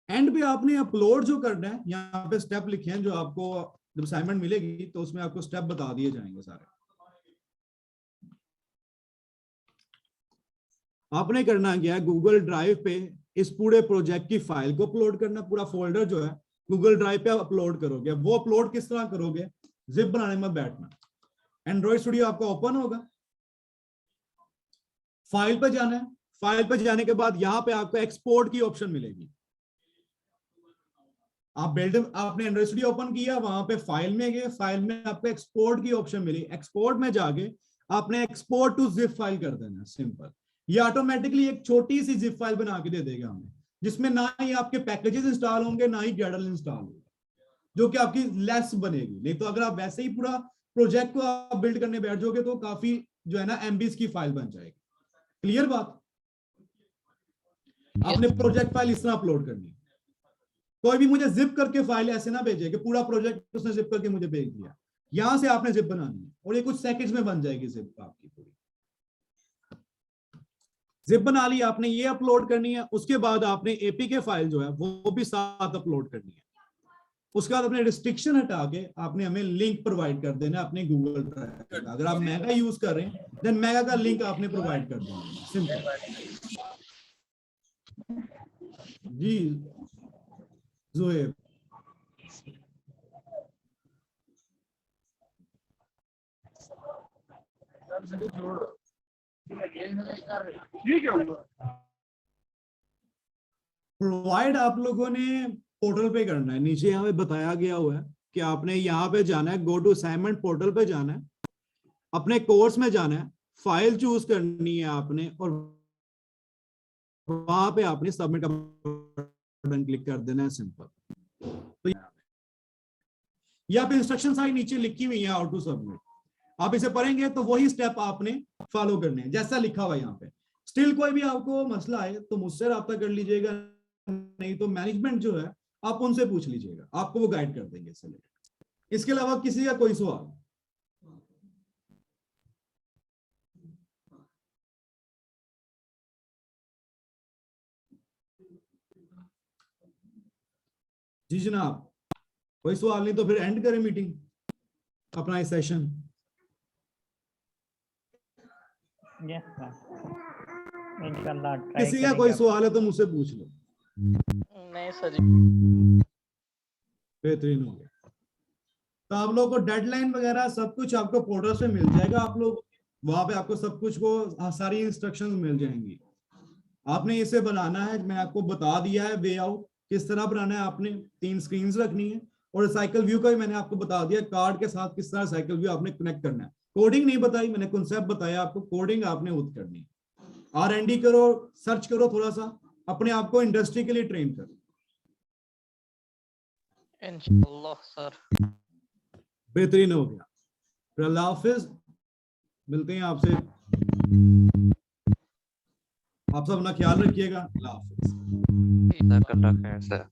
एंड पे आपने अपलोड जो करना है, यहाँ पे स्टेप लिखे हैं जो आपको जब असाइनमेंट मिलेगी तो उसमें आपको स्टेप बता दिए जाएंगे सारे। आपने करना क्या है, गूगल ड्राइव पे इस पूरे प्रोजेक्ट की फाइल को अपलोड करना, पूरा फोल्डर जो है गूगल ड्राइव पे आप अपलोड करोगे। वो अपलोड किस तरह करोगे? जिप बनाने में बैठना, एंड्रॉइड स्टूडियो आपका ओपन होगा, फाइल पे जाना है, फाइल पे जाने के बाद यहाँ पे आपको एक्सपोर्ट की ऑप्शन मिलेगी। आप बिल्ड आपने एंड्रॉइड स्टूडियो ओपन किया, वहां पे फाइल में गए, फाइल में आपको एक्सपोर्ट की ऑप्शन मिली, एक्सपोर्ट में जाके आपने एक्सपोर्ट टू जिप फाइल कर देना, सिंपल। ये ऑटोमेटिकली एक छोटी सी जिप फाइल बना के दे देगा हमें, जिसमें ना ही आपके पैकेजेस इंस्टॉल होंगे ना ही ग्रेडल इंस्टॉल होगा, जो कि आपकी लेस बनेगी। नहीं तो अगर आप वैसे ही पूरा प्रोजेक्ट को आप बिल्ड करने बैठ जाओगे तो काफी जो है ना एमबीज की फाइल बन जाएगी। क्लियर बात? आपने प्रोजेक्ट फाइल इस तरह अपलोड करनी है। कोई भी मुझे जिप करके फाइल ऐसे ना भेजे कि पूरा प्रोजेक्ट उसने जिप करके मुझे भेज दिया। यहां से आपने जिप बनानी है और ये कुछ सेकंड्स में बन जाएगी जिप आपकी पूरी। जिप बना ली आपने, ये अपलोड करनी है। उसके बाद आपने एपीके फाइल जो है वो भी साथ अपलोड करनी है। उसके बाद अपने रिस्ट्रिक्शन हटा के आपने हमें लिंक प्रोवाइड कर देना है अपने गूगल ड्राइव। अगर आप मेगा यूज कर रहे हैं देन मेगा का लिंक आपने प्रोवाइड कर देना है, सिंपल। जी जोएब, प्रोवाइड आप लोगों ने पोर्टल पे करना है। नीचे यहाँ पे बताया गया हुआ है कि आपने यहाँ पे जाना है, गो टू असाइनमेंट पोर्टल पे जाना है, अपने कोर्स में जाना है, फाइल चूज करनी है आपने और वहां पे आपने सबमिट का बटन क्लिक कर देना है, सिंपल। तो यहाँ पे इंस्ट्रक्शन सारी नीचे लिखी हुई है, हाउ टू सबमिट। आप इसे पढ़ेंगे तो वही स्टेप आपने फॉलो करने हैं जैसा लिखा हुआ है यहाँ पे। स्टिल कोई भी आपको मसला है तो मुझसे रब्ता कर लीजिएगा, नहीं तो मैनेजमेंट जो है आप उनसे पूछ लीजिएगा, आपको वो गाइड कर देंगे इससे रिलेटेड। इसके अलावा किसी का कोई सवाल? जी जनाब, कोई सवाल नहीं तो फिर एंड करें मीटिंग अपना इस सेशन। यस सर, इंशाल्लाह ट्राई किसी का कोई सवाल है तो मुझसे पूछ लो। नहीं सर जी, बेहतरीन हो गया। तो आप लोगों को डेडलाइन वगैरह सब कुछ आपको पोर्टल से मिल जाएगा। आप लोग वहां पे आपको सब कुछ को सारी इंस्ट्रक्शंस मिल जाएंगी। आपने इसे बनाना है, मैं आपको बता दिया है वे आउट किस तरह बनाना है। आपने 3 स्क्रीन्स रखनी है और साइकिल व्यू का भी मैंने आपको बता दिया, कार्ड के साथ किस तरह साइकिल व्यू आपने कनेक्ट करना है। कोडिंग नहीं बताई मैंने, कॉन्सेप्ट बताया आपको, कोडिंग आपने खुद करनी है। R&D करो, सर्च करो, थोड़ा सा अपने आप को इंडस्ट्री के लिए ट्रेन करो। इंशाल्लाह सर। बेहतरीन हो गया। फिर अल्लाह हाफिज, मिलते हैं आपसे। आप सब अपना ख्याल रखिएगा। अल्लाह हाफिज। जज़ाकल्लाह खैर सर।